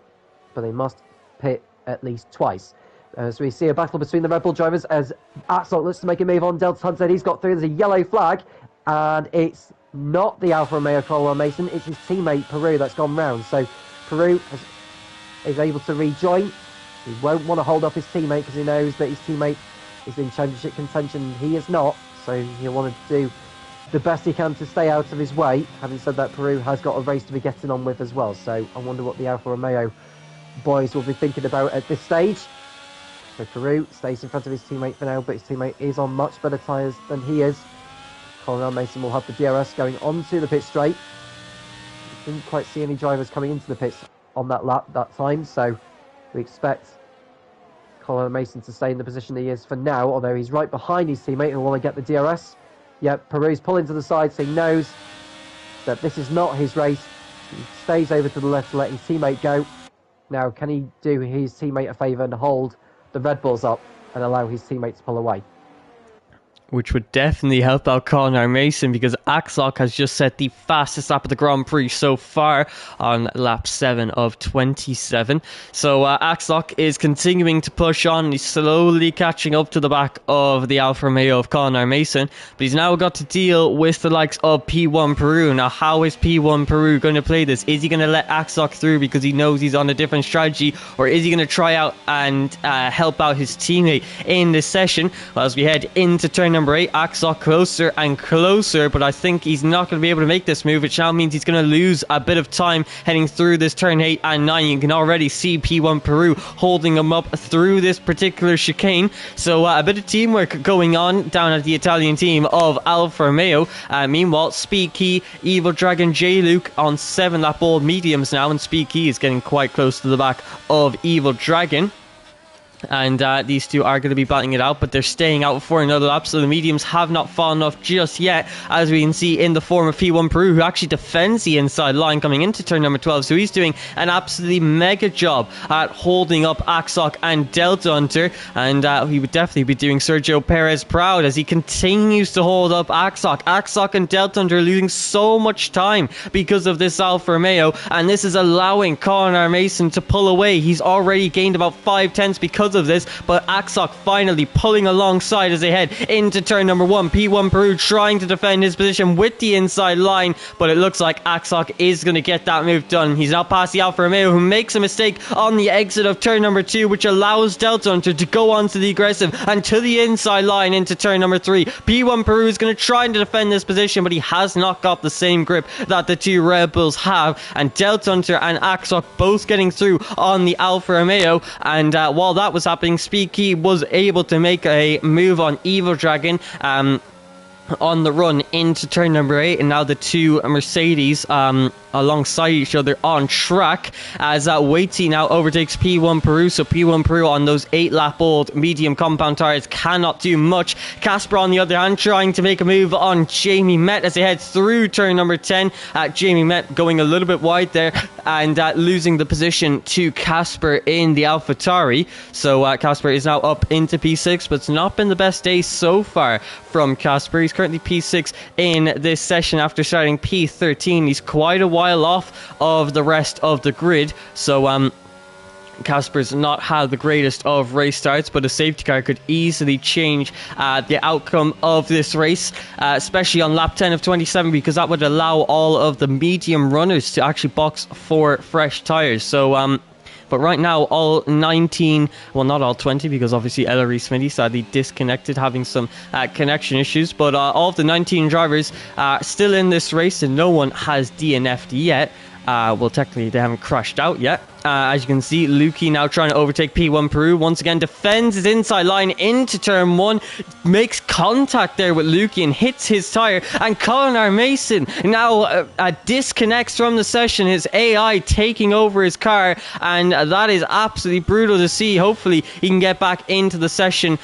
but they must pit at least twice. As we see a battle between the Red Bull drivers as Axlock looks to make a move on Delta Hunter. He's got through. There's a yellow flag, and it's not the Alfa Romeo Colin Mason, it's his teammate Peru that's gone round. So Peru is able to rejoin. He won't want to hold off his teammate because he knows that his teammate is in championship contention. He is not, so he'll want to do the best he can to stay out of his way. Having said that, Peru has got a race to be getting on with as well, so I wonder what the Alfa Romeo boys will be thinking about at this stage. So Peru stays in front of his teammate for now, but his teammate is on much better tyres than he is. Colin Mason will have the DRS going onto the pit straight. Didn't quite see any drivers coming into the pits on that lap that time, so we expect Colin Mason to stay in the position he is for now, although he's right behind his teammate who'll want to get the DRS. Yep, Peru's pulling to the side, so he knows that this is not his race. He stays over to the left to let his teammate go. Now, can he do his teammate a favour and hold the Red Bulls up and allow his teammate to pull away? Which would definitely help out Colin Mason, because Axlock has just set the fastest lap of the Grand Prix so far on lap 7 of 27. So Axlock is continuing to push on. He's slowly catching up to the back of the Alfa Romeo of Colin Mason, but he's now got to deal with the likes of P1 Peru. Now, how is P1 Peru going to play this? Is he going to let Axlock through because he knows he's on a different strategy, or is he going to try out and help out his teammate in this session? Well, as we head into turn number 8, Axlock closer and closer, but I think he's not going to be able to make this move, which now means he's going to lose a bit of time heading through this turn 8 and 9. You can already see P1 Peru holding him up through this particular chicane, so a bit of teamwork going on down at the Italian team of Alfa Romeo. Meanwhile, Speed Key, Evil Dragon, J-Luke on 7 lap old mediums now, and Speed Key is getting quite close to the back of Evil Dragon. And these two are going to be battling it out, but they're staying out for another lap, so the mediums have not fallen off just yet, as we can see in the form of P1 Peru, who actually defends the inside line coming into turn number 12. So he's doing an absolutely mega job at holding up Axlock and Delta Hunter, and he would definitely be doing Sergio Perez proud as he continues to hold up Axlock. Axlock and Delta Hunter are losing so much time because of this Alfa Romeo, and this is allowing Colin Mason to pull away. He's already gained about 5 tenths because of this, but Axlock finally pulling alongside as they head into turn number 1. P1 Peru trying to defend his position with the inside line, but it looks like Axlock is going to get that move done. He's now past the Alfa Romeo, who makes a mistake on the exit of turn number 2, which allows Delta Hunter to go on to the aggressive and to the inside line into turn number 3. P1 Peru is going to try and defend this position, but he has not got the same grip that the two Red Bulls have, and Delta Hunter and Axlock both getting through on the Alfa Romeo. And while that was happening, Speed Key was able to make a move on Evil Dragon on the run into turn number 8, and now the two Mercedes alongside each other on track, as Waity now overtakes P1 Peru. So P1 Peru on those 8-lap-old medium compound tyres cannot do much. Casper, on the other hand, trying to make a move on Jamie Met as he heads through turn number 10. Jamie Met going a little bit wide there and losing the position to Casper in the AlphaTauri. So Casper is now up into P6, but it's not been the best day so far from Casper. He's currently P6 in this session after starting P13. He's quite a while off of the rest of the grid. So Casper's not had the greatest of race starts, but a safety car could easily change the outcome of this race, especially on lap 10 of 27, because that would allow all of the medium runners to actually box for fresh tyres. So but right now, all 19, well, not all 20, because obviously Ellery Smitty sadly disconnected, having some connection issues. But all of the 19 drivers still in this race, and no one has DNF'd yet. Well, technically, they haven't crashed out yet. As you can see, Lukey now trying to overtake P1 Peru. Once again, defends his inside line into turn 1. Makes contact there with Lukey and hits his tyre. And Colin Mason now disconnects from the session. His AI taking over his car. And that is absolutely brutal to see. Hopefully, he can get back into the session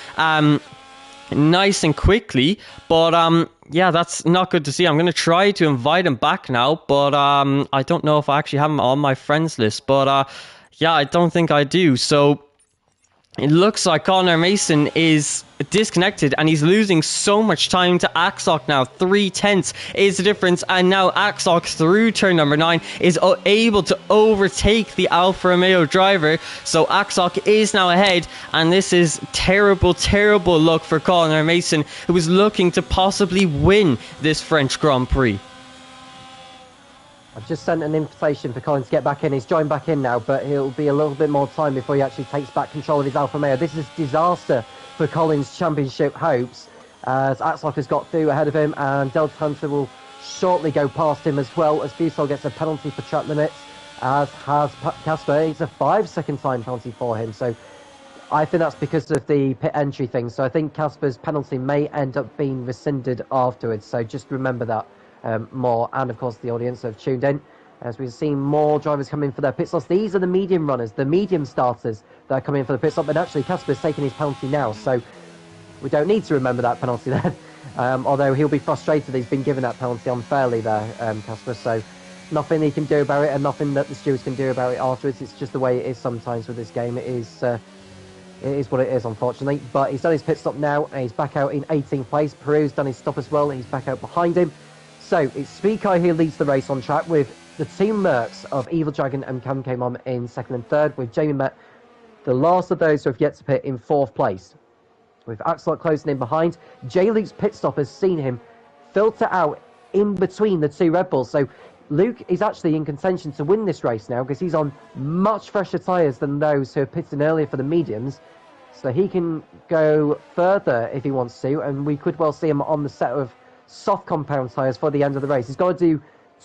nice and quickly. But yeah, that's not good to see. I'm going to try to invite him back now, but I don't know if I actually have him on my friends list. But yeah, I don't think I do. So it looks like Connor Mason is disconnected, and he's losing so much time to Axoc now. 3/10 is the difference, and now Axoc through turn number 9 is able to overtake the Alfa Romeo driver. So Axoc is now ahead, and this is terrible, terrible luck for Connor Mason, who was looking to possibly win this French Grand Prix. I've just sent an invitation for Colin to get back in. He's joined back in now, but it'll be a little bit more time before he actually takes back control of his Alfa Romeo. This is disaster for Colin's championship hopes, as Axlock has got through ahead of him, and Delta Hunter will shortly go past him as well, as Busol gets a penalty for track limits, as has Casper. It's a 5-second time penalty for him, so I think that's because of the pit entry thing. So I think Casper's penalty may end up being rescinded afterwards, so just remember that. More, and of course the audience have tuned in as we've seen more drivers come in for their pit stops. These are the medium runners, the medium starters that are coming in for the pit stop, and actually Casper's taking his penalty now, so we don't need to remember that penalty then. Although he'll be frustrated he's been given that penalty unfairly there, Casper, so nothing he can do about it, and nothing that the stewards can do about it afterwards. It's just the way it is sometimes with this game. It is what it is, unfortunately. But he's done his pit stop now, and he's back out in 18th place. Peru's done his stop as well, and he's back out behind him. So it's Speakai who leads the race on track, with the two Mercs of Evil Dragon and Cam K-Mom in 2nd and 3rd, with Jamie Met, the last of those who have yet to pit, in 4th place. With Axelot closing in behind, J. Luke's pit stop has seen him filter out in between the two Red Bulls. So Luke is actually in contention to win this race now, because he's on much fresher tyres than those who have pitted earlier for the mediums. So he can go further if he wants to, and we could well see him on the set of soft compound tyres for the end of the race. He's got to do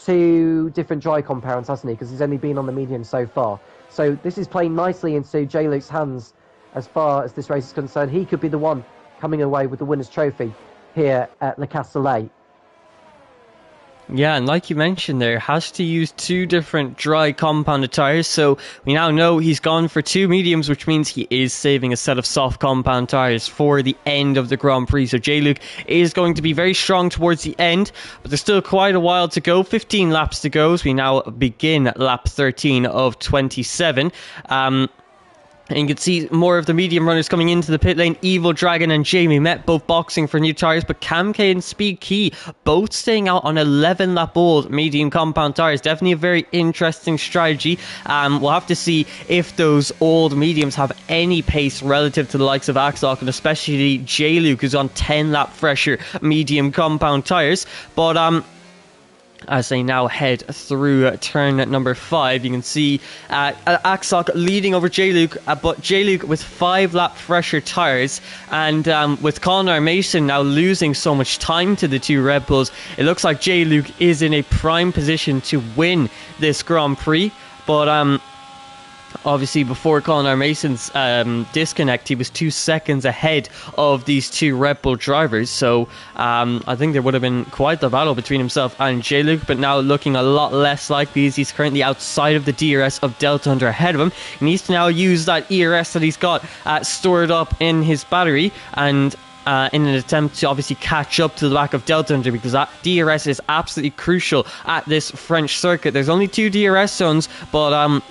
2 different dry compounds, hasn't he? Because he's only been on the medium so far. So this is playing nicely into J. Luke's hands as far as this race is concerned. He could be the one coming away with the winner's trophy here at Le Castellet. Yeah, and like you mentioned there, has to use 2 different dry compounded tyres, so we now know he's gone for 2 mediums, which means he is saving a set of soft compound tyres for the end of the Grand Prix. So J-Luke is going to be very strong towards the end, but there's still quite a while to go. 15 laps to go as we now begin lap 13 of 27. And you can see more of the medium runners coming into the pit lane. Evil Dragon and Jamie Met both boxing for new tyres, but Cam K and Speed Key both staying out on 11-lap-old medium compound tyres. Definitely a very interesting strategy. We'll have to see if those old mediums have any pace relative to the likes of Axlock, and especially J-Luke, who's on 10-lap fresher medium compound tyres. But as they now head through turn number 5, you can see Axoc leading over J-Luke, but J-Luke with 5-lap fresher tyres, and with Connor Mason now losing so much time to the 2 Red Bulls, it looks like J-Luke is in a prime position to win this Grand Prix. But Obviously, before Conor Mason's disconnect, he was 2 seconds ahead of these two Red Bull drivers. So I think there would have been quite the battle between himself and J-Luke, but now looking a lot less likely as he's currently outside of the DRS of Delta Hunter ahead of him. He needs to now use that ERS that he's got stored up in his battery and in an attempt to obviously catch up to the back of Delta Hunter, because that DRS is absolutely crucial at this French circuit. There's only 2 DRS zones, but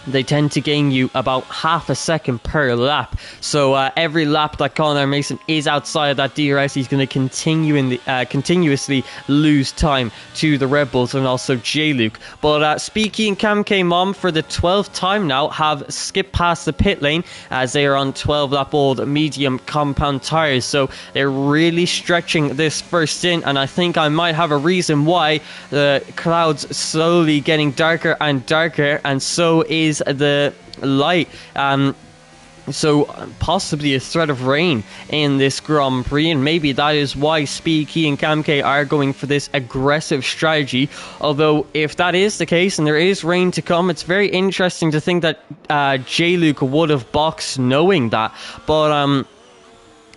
they tend to gain you about half a second per lap. So every lap that Conor Mason is outside of that DRS, he's going to continuously lose time to the Red Bulls and also J-Luke. But Speaky and Cam K Mom for the 12th time now have skipped past the pit lane as they are on 12-lap old medium compound tyres. So they're really stretching this first stint, and I think I might have a reason why the clouds slowly getting darker and darker, and so is the light. So possibly a threat of rain in this Grand Prix, and maybe that is why Speaky and Camke are going for this aggressive strategy. Although if that is the case and there is rain to come, it's very interesting to think that J-Luke would have boxed knowing that. But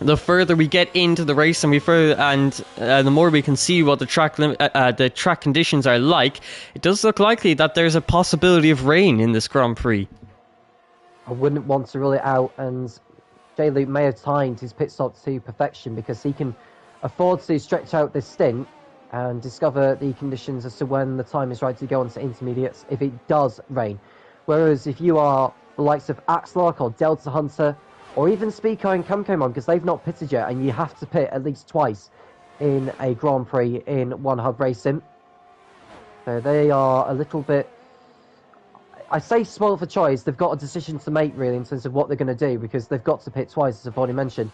the further we get into the race and the more we can see what the track conditions are like, it does look likely that there's a possibility of rain in this Grand Prix. I wouldn't want to rule it out, and J-Luke may have timed his pit stop to perfection because he can afford to stretch out this stint and discover the conditions as to when the time is right to go on to intermediates if it does rain. Whereas if you are the likes of Axlock or Delta Hunter, or even Speaker and Camcomon, because they've not pitted yet, and you have to pit at least twice in a Grand Prix in One Hub Racing. So they are a little bit, I say spoiled for choice. They've got a decision to make, really, in terms of what they're going to do, because they've got to pit twice, as I've already mentioned.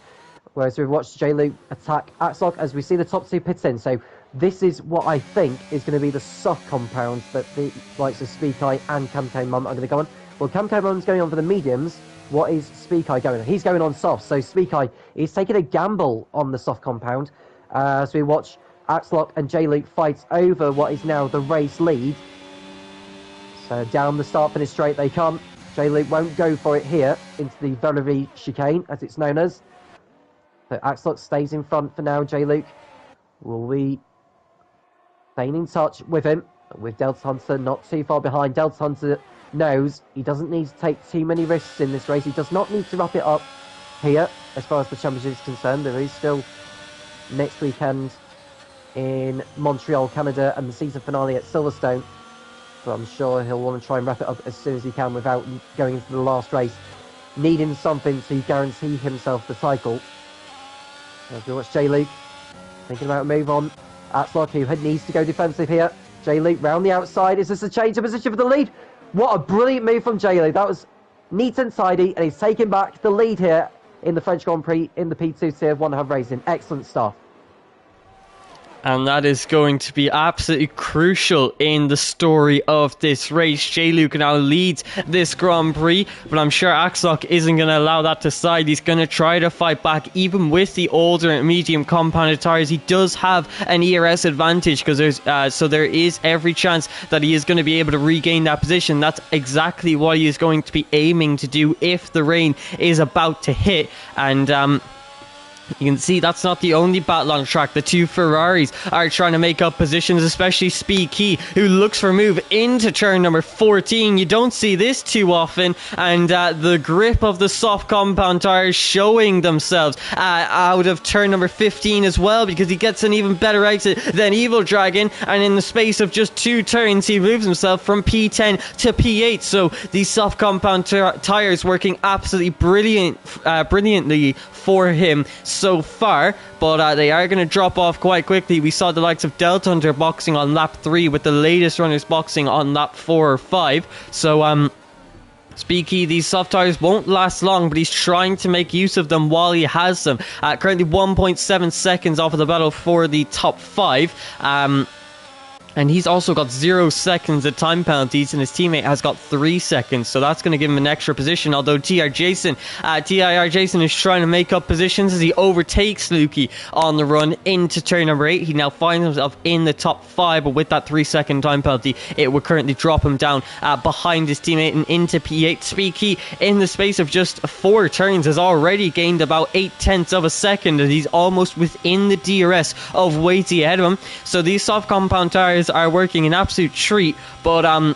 Whereas we've watched J-Luke attack Axlock as we see the top 2 pits in. So this is what I think is going to be the soft compounds that the likes of Speakai and Camcomon are going to go on. Well, Camcomon's going on for the mediums. What is Speakai going on? He's going on soft, so Speakai is taking a gamble on the soft compound as we watch Axlock and J-Luke fight over what is now the race lead. So down the start-finish straight they come. J-Luke won't go for it here into the Valerie chicane, as it's known as. So Axlock stays in front for now. J-Luke will be staying in touch with him, with Delta Hunter not too far behind. Delta Hunter knows he doesn't need to take too many risks in this race. He does not need to wrap it up here as far as the championship is concerned. There is still next weekend in Montreal, Canada, and the season finale at Silverstone. But I'm sure he'll want to try and wrap it up as soon as he can without going into the last race, needing something to guarantee himself the title. As we watch J-Luke thinking about a move on. Axlock, who needs to go defensive here. J-Luke round the outside. Is this a change of position for the lead? What a brilliant move from J-Luke. That was neat and tidy, and he's taking back the lead here in the French Grand Prix in the P2 tier of One Hub Racing. Excellent stuff. And that is going to be absolutely crucial in the story of this race. J-Luke now leads this Grand Prix, but I'm sure Axlock isn't going to allow that to slide. He's going to try to fight back, even with the older and medium compounded tyres. He does have an ERS advantage, because there is every chance that he is going to be able to regain that position. That's exactly what he is going to be aiming to do if the rain is about to hit. And you can see that's not the only battle on track. The 2 Ferraris are trying to make up positions, especially Speaky, who looks for a move into turn number 14. You don't see this too often, and the grip of the soft compound tires showing themselves out of turn number 15 as well, because he gets an even better exit than Evil Dragon, and in the space of just 2 turns he moves himself from P10 to P8. So these soft compound tires working absolutely brilliantly for him so far, but they are going to drop off quite quickly. We saw the likes of Delta Hunter boxing on lap 3, with the latest runners boxing on lap 4 or 5. So Speaky, these soft tires won't last long, but he's trying to make use of them while he has them. Currently 1.7 seconds off of the battle for the top 5. And he's also got 0 seconds of time penalties, and his teammate has got 3 seconds. So that's going to give him an extra position. Although TIR Jason is trying to make up positions as he overtakes Lukey on the run into turn number 8. He now finds himself in the top 5, but with that 3-second time penalty, it would currently drop him down behind his teammate and into P8. Speaky, in the space of just 4 turns, has already gained about 0.8 of a second, and he's almost within the DRS of Waity ahead of him. So these soft compound tires are working an absolute treat, but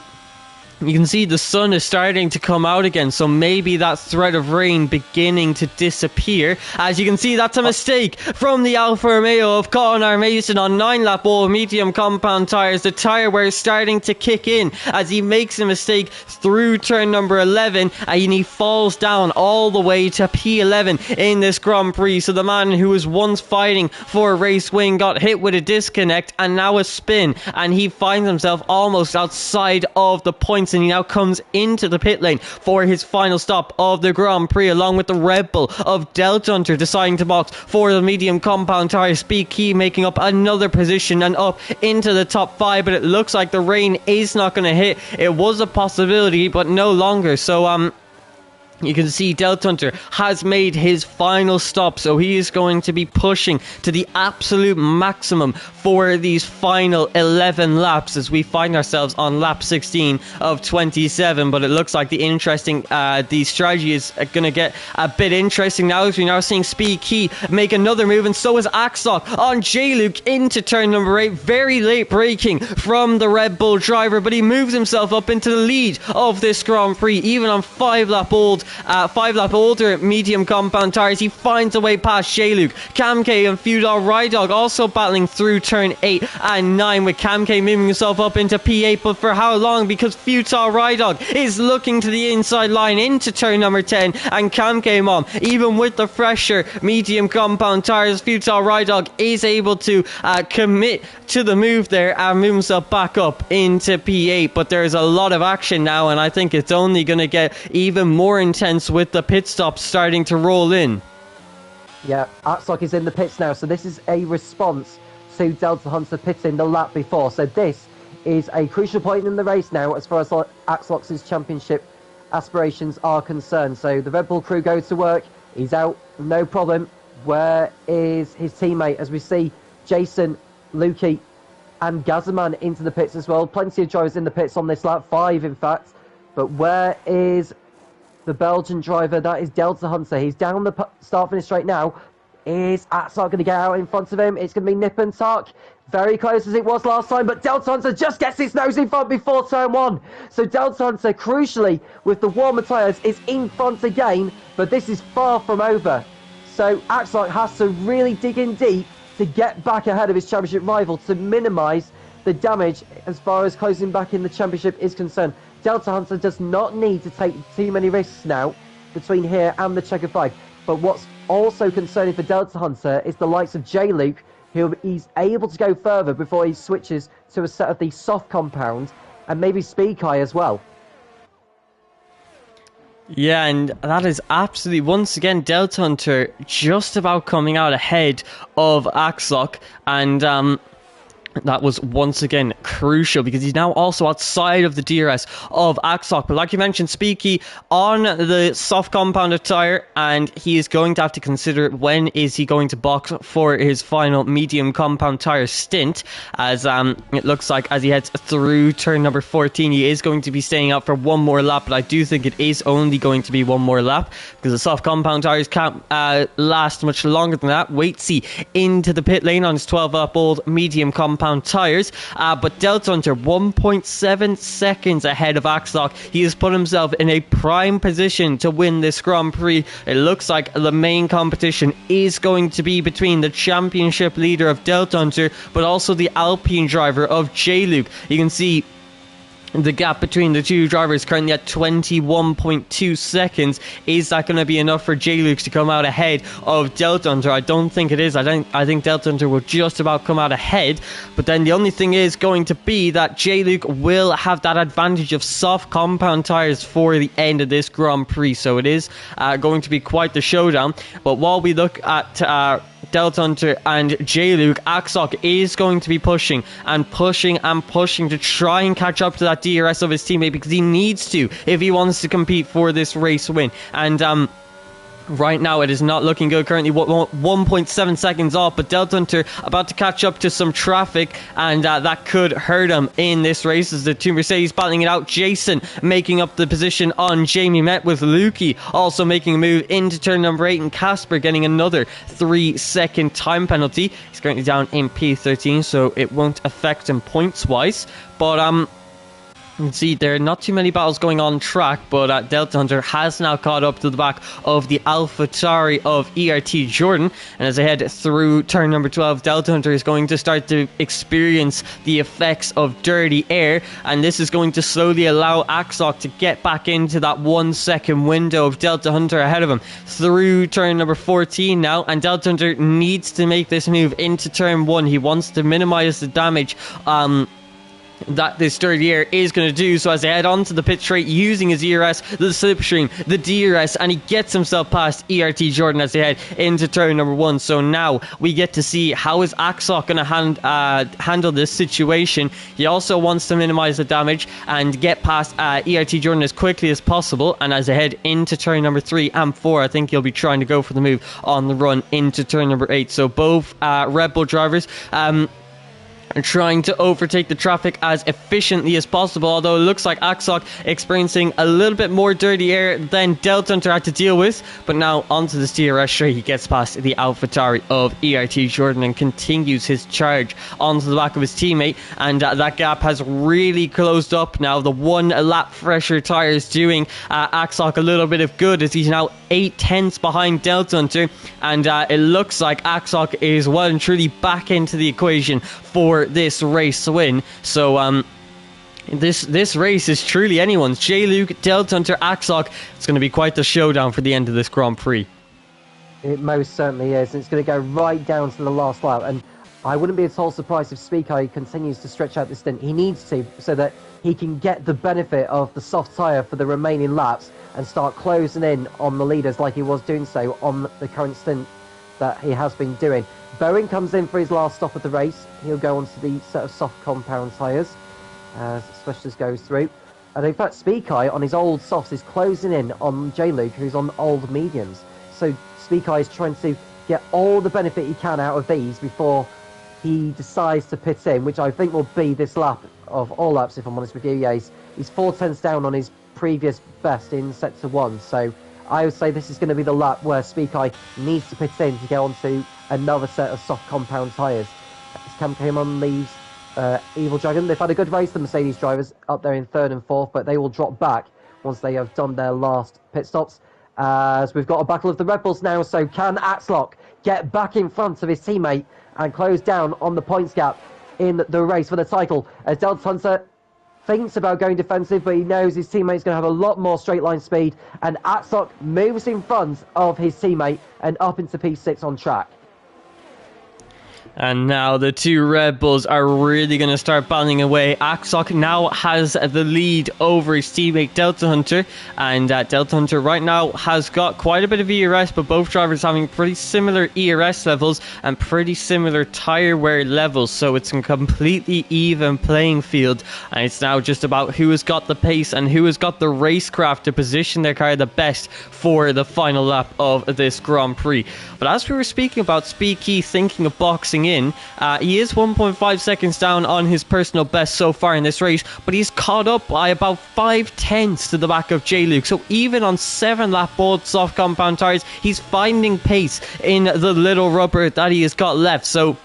you can see the sun is starting to come out again, so maybe that threat of rain beginning to disappear. As you can see, that's a mistake from the Alfa Romeo of Conor Mason on 9-lap all medium compound tyres. The tyre wear is starting to kick in as he makes a mistake through turn number 11, and he falls down all the way to P11 in this Grand Prix. So the man who was once fighting for a race win got hit with a disconnect and now a spin, and he finds himself almost outside of the points, and he now comes into the pit lane for his final stop of the Grand Prix, along with the Red Bull of Delta Hunter deciding to box for the medium compound tyre. Speed Key making up another position and up into the top 5, but it looks like the rain is not going to hit. It was a possibility, but no longer. So you can see Delta Hunter has made his final stop, so he is going to be pushing to the absolute maximum for these final 11 laps as we find ourselves on lap 16 of 27. But it looks like the strategy is going to get a bit interesting now, as we're now seeing Speed Key make another move, and so is Axlock on J-Luke into turn number 8. Very late braking from the Red Bull driver, but he moves himself up into the lead of this Grand Prix, even on 5-lap older medium compound tyres. He finds a way past J-Luke. Camk and Feudal Rydog also battling through turn 8 and 9, with Camk moving himself up into P8, but for how long? Because Feudal Rydog is looking to the inside line into turn number 10, and Camk Mom, even with the fresher medium compound tyres, Feudal Rydog is able to commit to the move there and move himself back up into P8. But there's a lot of action now, and I think it's only going to get even more intense with the pit stops starting to roll in. Yeah, Axlock is in the pits now, so this is a response to Delta Hunter pitting the lap before. So this is a crucial point in the race now as far as Axlock's championship aspirations are concerned. So the Red Bull crew go to work. He's out, no problem. Where is his teammate? As we see Jason, Lukey and Gazaman into the pits as well. Plenty of drivers in the pits on this lap, 5 in fact. But where is the Belgian driver? That is Delta Hunter. He's down the start-finish straight now. Is Axlock going to get out in front of him? It's going to be nip and tuck. Very close as it was last time, but Delta Hunter just gets his nose in front before turn 1. So Delta Hunter, crucially, with the warmer tyres, is in front again, but this is far from over. So Axlock has to really dig in deep to get back ahead of his championship rival to minimise the damage as far as closing back in the championship is concerned. Delta Hunter does not need to take too many risks now between here and the checkered flag. But what's also concerning for Delta Hunter is the likes of J-Luke, who he's able to go further before he switches to a set of the soft compound, and maybe Speedkai as well. Yeah, and that is absolutely, once again, Delta Hunter just about coming out ahead of Axlock, and that was once again crucial because he's now also outside of the DRS of Axlock. But like you mentioned, Speaky on the soft compounded tyre, and he is going to have to consider when is he going to box for his final medium compound tyre stint, as it looks like as he heads through turn number 14 he is going to be staying out for one more lap. But I do think it is only going to be one more lap because the soft compound tyres can't last much longer than that. Waitsy into the pit lane on his 12-lap old medium compound tyres, but Delta Hunter 1.7 seconds ahead of Axlock. He has put himself in a prime position to win this Grand Prix. It looks like the main competition is going to be between the championship leader of Delta Hunter but also the Alpine driver of J-Luke. You can see The gap between the two drivers currently at 21.2 seconds. Is that going to be enough for J-Luke to come out ahead of Delta Hunter? I don't think it is. I think Delta Hunter will just about come out ahead. But then the only thing is going to be that J-Luke will have that advantage of soft compound tyres for the end of this Grand Prix. So it is going to be quite the showdown. But while we look at Delta Hunter and J-Luke, Axok is going to be pushing and pushing and pushing to try and catch up to that DRS of his teammate, because he needs to if he wants to compete for this race win. And right now it is not looking good. Currently 1.7 seconds off, but Delta Hunter about to catch up to some traffic, and that could hurt him in this race as the two Mercedes battling it out. Jason making up the position on Jamie, met with Lukey also making a move into turn number 8, and Casper getting another 3-second time penalty. He's currently down in P13, so it won't affect him points wise, but you can see there are not too many battles going on track, but Delta Hunter has now caught up to the back of the AlphaTauri of ERT Jordan. And as I head through turn number 12, Delta Hunter is going to start to experience the effects of dirty air, and this is going to slowly allow Axok to get back into that 1 second window of Delta Hunter ahead of him through turn number 14 now. And Delta Hunter needs to make this move into turn 1. He wants to minimize the damage that this dirty air is going to do. So as they head on to the pit straight using his ERS, the slipstream, the DRS, and he gets himself past ERT Jordan as they head into turn number 1. So now we get to see how is Axok going to handle this situation. He also wants to minimize the damage and get past ERT Jordan as quickly as possible. And as they head into turn number 3 and 4, I think he'll be trying to go for the move on the run into turn number 8. So both Red Bull drivers and trying to overtake the traffic as efficiently as possible, although it looks like Axok experiencing a little bit more dirty air than Delta Hunter had to deal with. But now onto the DRS straight, he gets past the AlphaTauri of ERT Jordan and continues his charge onto the back of his teammate, and that gap has really closed up now. The 1 lap fresher tyres doing Axok a little bit of good as he's now 8/10 behind Delta Hunter, and it looks like Axok is well and truly back into the equation for this race win. So this race is truly anyone's. J-Luke, Delta Hunter, Axok. It's going to be quite the showdown for the end of this Grand Prix. It most certainly is. It's going to go right down to the last lap, and I wouldn't be at all surprised if Speakai continues to stretch out the stint. He needs to, so that he can get the benefit of the soft tyre for the remaining laps and start closing in on the leaders like he was doing so on the current stint that he has been doing. Bowen comes in for his last stop of the race. He'll go onto the set of soft compound tyres as Specialist goes through. And in fact, Speakai on his old softs is closing in on J-Luke, who's on old mediums. So Speakai is trying to get all the benefit he can out of these before he decides to pit in, which I think will be this lap of all laps, if I'm honest with you. Yeah, he's 4/10 down on his previous best in sector 1. So I would say this is going to be the lap where Speakai needs to pit in to get onto another set of soft compound tyres. As Cam came on leaves Evil Dragon. They've had a good race, the Mercedes drivers, up there in 3rd and 4th, but they will drop back once they have done their last pit stops. As we've got a battle of the Red Bulls now, so can Axlock get back in front of his teammate and close down on the points gap in the race for the title? As Delta Hunter thinks about going defensive, but he knows his teammate's going to have a lot more straight line speed, and Axlock moves in front of his teammate and up into P6 on track. And now the two Red Bulls are really going to start battling away. Axok now has the lead over his teammate Delta Hunter, and Delta Hunter right now has got quite a bit of ERS, but both drivers having pretty similar ERS levels and pretty similar tyre wear levels, so it's a completely even playing field, and it's now just about who has got the pace and who has got the racecraft to position their car the best for the final lap of this Grand Prix. But as we were speaking about Speaky thinking of boxing in, he is 1.5 seconds down on his personal best so far in this race, but he's caught up by about 5/10 to the back of J-Luke. So even on 7-lap both soft compound tyres, he's finding pace in the little rubber that he has got left. So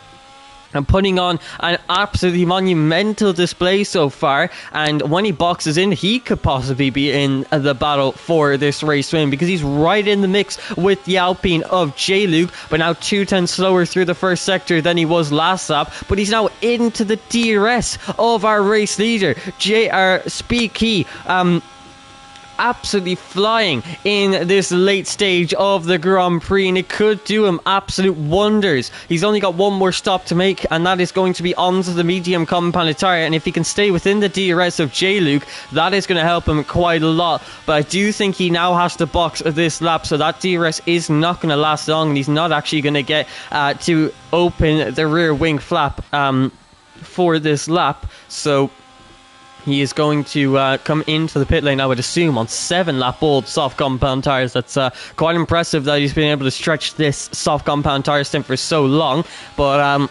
and putting on an absolutely monumental display so far. And when he boxes in, he could possibly be in the battle for this race win, because he's right in the mix with the Alpine of J-Luke, but now 2 tenths slower through the first sector than he was last lap. But he's now into the DRS of our race leader, J.R. Speaky. Absolutely flying in this late stage of the Grand Prix, and it could do him absolute wonders. He's only got one more stop to make, and that is going to be onto the medium compounded tyre, and if he can stay within the DRS of J-Luke, that is going to help him quite a lot. But I do think he now has to box this lap, so that DRS is not going to last long, and he's not actually going to get to open the rear wing flap for this lap. So he is going to come into the pit lane, I would assume, on 7-lap old soft compound tyres. That's quite impressive that he's been able to stretch this soft compound tyre stint for so long. But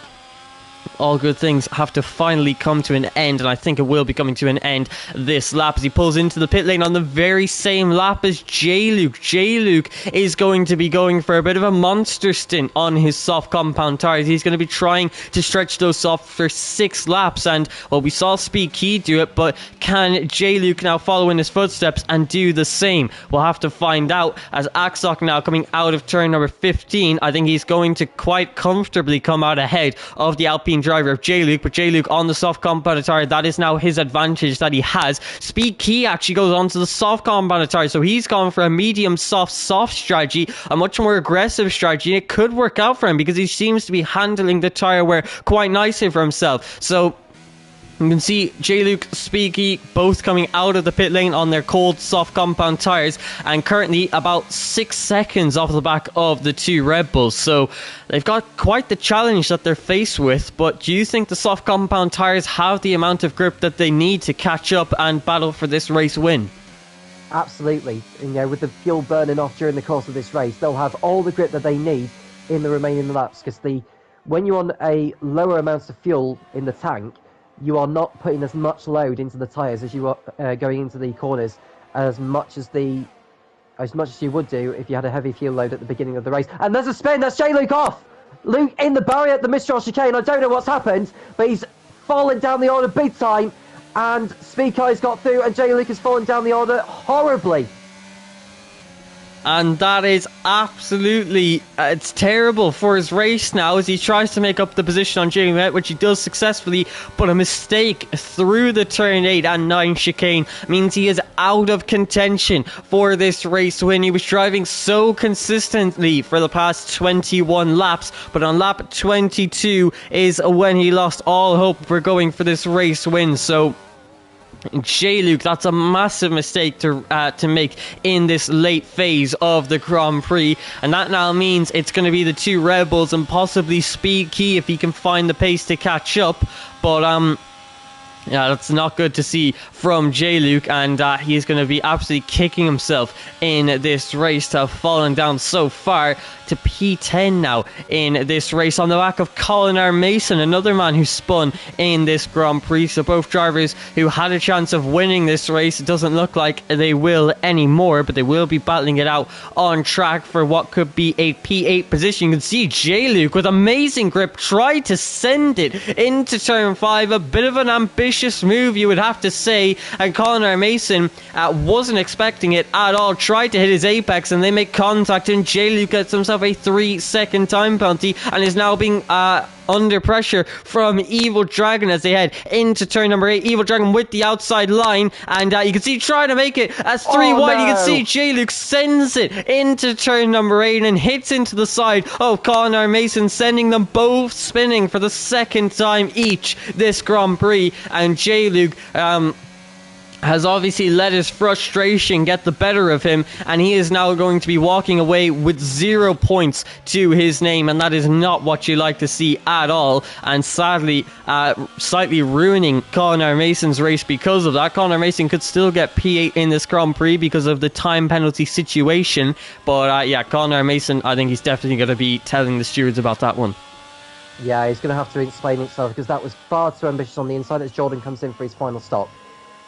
all good things have to finally come to an end, and I think it will be coming to an end this lap as he pulls into the pit lane on the very same lap as J-Luke. J-Luke is going to be going for a bit of a monster stint on his soft compound tyres. He's going to be trying to stretch those soft for 6 laps, and well, we saw Speaky do it, but can J-Luke now follow in his footsteps and do the same? We'll have to find out, as Axock now coming out of turn number 15. I think he's going to quite comfortably come out ahead of the Alpine driver of J-Luke, but J-Luke on the soft compounded tyre, that is now his advantage that he has. Speaky actually goes on to the soft compounded tyre, so he's gone for a medium soft strategy, a much more aggressive strategy, and it could work out for him because he seems to be handling the tyre wear quite nicely for himself. So you can see J-Luke, Speaky both coming out of the pit lane on their cold soft compound tyres, and currently about 6 seconds off the back of the 2 Red Bulls. So they've got quite the challenge that they're faced with. But do you think the soft compound tyres have the amount of grip that they need to catch up and battle for this race win? Absolutely. With the fuel burning off during the course of this race, they'll have all the grip that they need in the remaining laps, because when you're on a lower amount of fuel in the tank, you are not putting as much load into the tyres as you are going into the corners as much as you would do if you had a heavy fuel load at the beginning of the race. And there's a spin. That's J-Luke off. Luke in the barrier at the Mistral chicane. I don't know what's happened, but he's fallen down the order big time, and Speaky's got through, and J-Luke has fallen down the order horribly. And that is absolutely, it's terrible for his race now as he tries to make up the position on J-Luke, which he does successfully, but a mistake through the turn 8 and 9 chicane means he is out of contention for this race win. He was driving so consistently for the past 21 laps, but on lap 22 is when he lost all hope for going for this race win. So J-Luke, that's a massive mistake to make in this late phase of the Grand Prix, and that now means it's going to be the 2 Red Bulls and possibly Speaky if he can find the pace to catch up. But yeah, that's not good to see from J-Luke, and he is going to be absolutely kicking himself in this race to have fallen down so far to P10 now in this race on the back of Colin R. Mason, another man who spun in this Grand Prix. So both drivers who had a chance of winning this race, it doesn't look like they will anymore, but they will be battling it out on track for what could be a P8 position. You can see J-Luke with amazing grip tried to send it into turn 5, a bit of an ambitious move you would have to say, and Colin R. Mason wasn't expecting it at all, tried to hit his apex and they make contact, and J-Luke gets himself a 3-second time penalty and is now being under pressure from Evil Dragon as they head into turn number 8. Evil Dragon with the outside line, and you can see trying to make it as 3 wide. No. You can see J-Luke sends it into turn number 8 and hits into the side of Colin R. Mason, sending them both spinning for the 2nd time each this Grand Prix. And J-Luke has obviously let his frustration get the better of him, and he is now going to be walking away with 0 points to his name, and that is not what you like to see at all, and sadly slightly ruining Colin R. Mason's race because of that. Colin R. Mason could still get P8 in this Grand Prix because of the time penalty situation, but yeah, Colin R. Mason, I think he's definitely going to be telling the stewards about that one. Yeah, he's going to have to explain himself because that was far too ambitious on the inside as Jordan comes in for his final stop.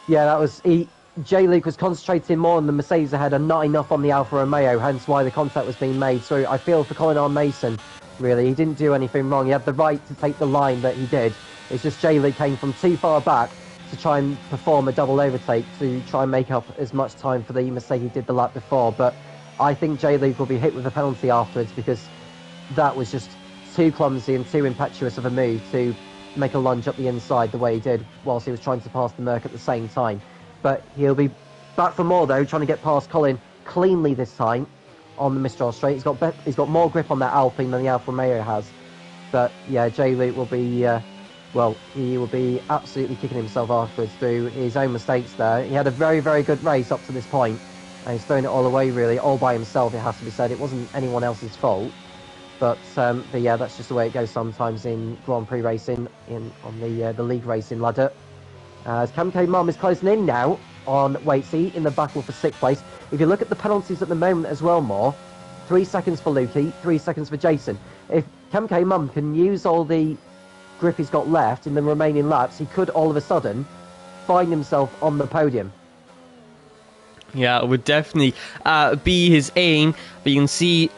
Yeah, that was... J-Luke was concentrating more on the Mercedes ahead and not enough on the Alfa Romeo, hence why the contact was being made. So I feel for Colin R. Mason, really. He didn't do anything wrong. He had the right to take the line that he did. It's just J-Luke came from too far back to try and perform a double overtake to try and make up as much time for the mistake he did the lap before. But I think J-Luke will be hit with a penalty afterwards, because that was just too clumsy and too impetuous of a move to make a lunge up the inside the way he did whilst he was trying to pass the Merc at the same time. But he'll be back for more, though, trying to get past Colin cleanly this time on the Mistral straight. He's got more grip on that Alpine than the Alfa Romeo has. But yeah, J-Luke will be he will be absolutely kicking himself afterwards through his own mistakes there. He had a very, very good race up to this point, and he's thrown it all away, really, all by himself, it has to be said. It wasn't anyone else's fault. But yeah, that's just the way it goes sometimes in Grand Prix racing, on the league racing ladder. As Cam K-Mum is closing in now on Waitsy in the battle for 6th place. If you look at the penalties at the moment as well, more 3 seconds for Lukey, 3 seconds for Jason. If Cam K-Mum can use all the grip he's got left in the remaining laps, he could all of a sudden find himself on the podium. Yeah, it would definitely be his aim. But you can see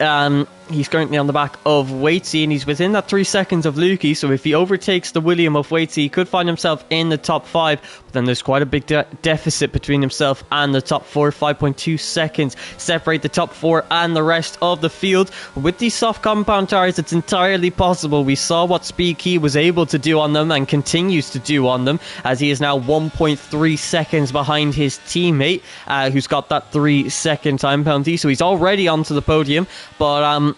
he's currently on the back of Waitsy, and he's within that 3 seconds of Lukey. So if he overtakes the William of Waitsy, he could find himself in the top 5. But then there's quite a big deficit between himself and the top 4. 5.2 seconds separate the top 4 and the rest of the field. With these soft compound tires, it's entirely possible. We saw what Speed Key was able to do on them and continues to do on them, as he is now 1.3 seconds behind his teammate, who's got that 3-second time penalty. So he's already onto the podium, but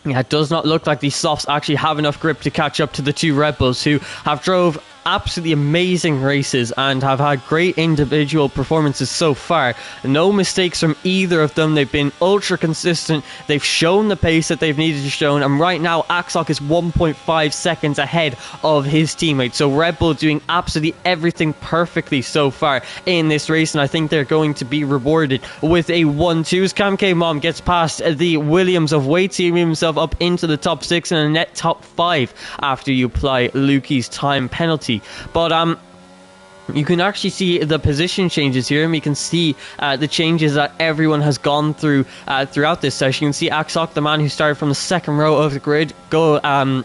yeah, it does not look like these softs actually have enough grip to catch up to the two Red Bulls, who have drove absolutely amazing races and have had great individual performances so far. No mistakes from either of them. They've been ultra consistent. They've shown the pace that they've needed to show, and right now Axoc is 1.5 seconds ahead of his teammate. So Red Bull doing absolutely everything perfectly so far in this race, and I think they're going to be rewarded with a 1-2 as Cam K-Mom gets past the Williams of Waitsy, moving himself up into the top 6 and a net top 5 after you apply Lukey's time penalty. But you can actually see the position changes here, and we can see the changes that everyone has gone through throughout this session. You can see Axoc, the man who started from the second row of the grid,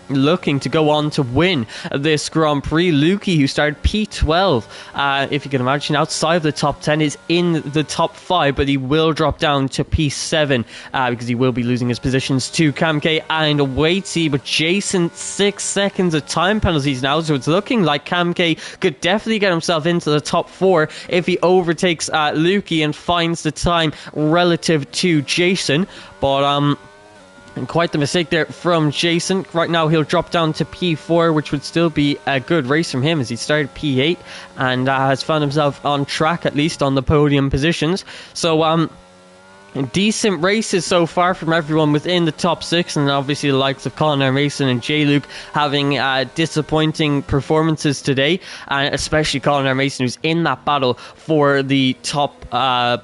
looking to go on to win this Grand Prix. Lukey, who started P12, if you can imagine, outside of the top 10, is in the top 5, but he will drop down to P7 because he will be losing his positions to Cam K and Waitsy. But Jason, 6 seconds of time penalties now, so it's looking like Cam K could definitely get himself into the top 4 if he overtakes Lukey and finds the time relative to Jason. But and quite the mistake there from Jason. Right now he'll drop down to P4, which would still be a good race from him, as he started P8 and has found himself on track, at least on the podium positions. So decent races so far from everyone within the top 6, and obviously the likes of Colin R. Mason and J-Luke having disappointing performances today, and especially Colin R. Mason, who's in that battle for the top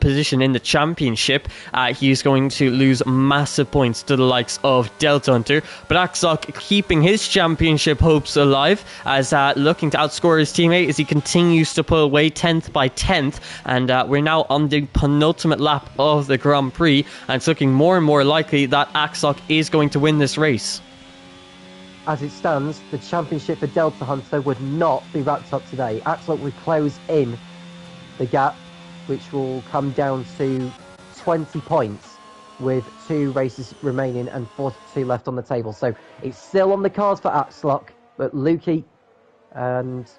position in the championship. He's going to lose massive points to the likes of Delta Hunter, but Axoc keeping his championship hopes alive, as looking to outscore his teammate as he continues to pull away 10th by 10th, and we're now on the penultimate lap of the Grand Prix, and it's looking more and more likely that Axoc is going to win this race. As it stands, the championship for Delta Hunter would not be wrapped up today. Axoc would close in the gap, which will come down to 20 points with 2 races remaining and 42 left on the table. So it's still on the cards for Axoc, but Lukey and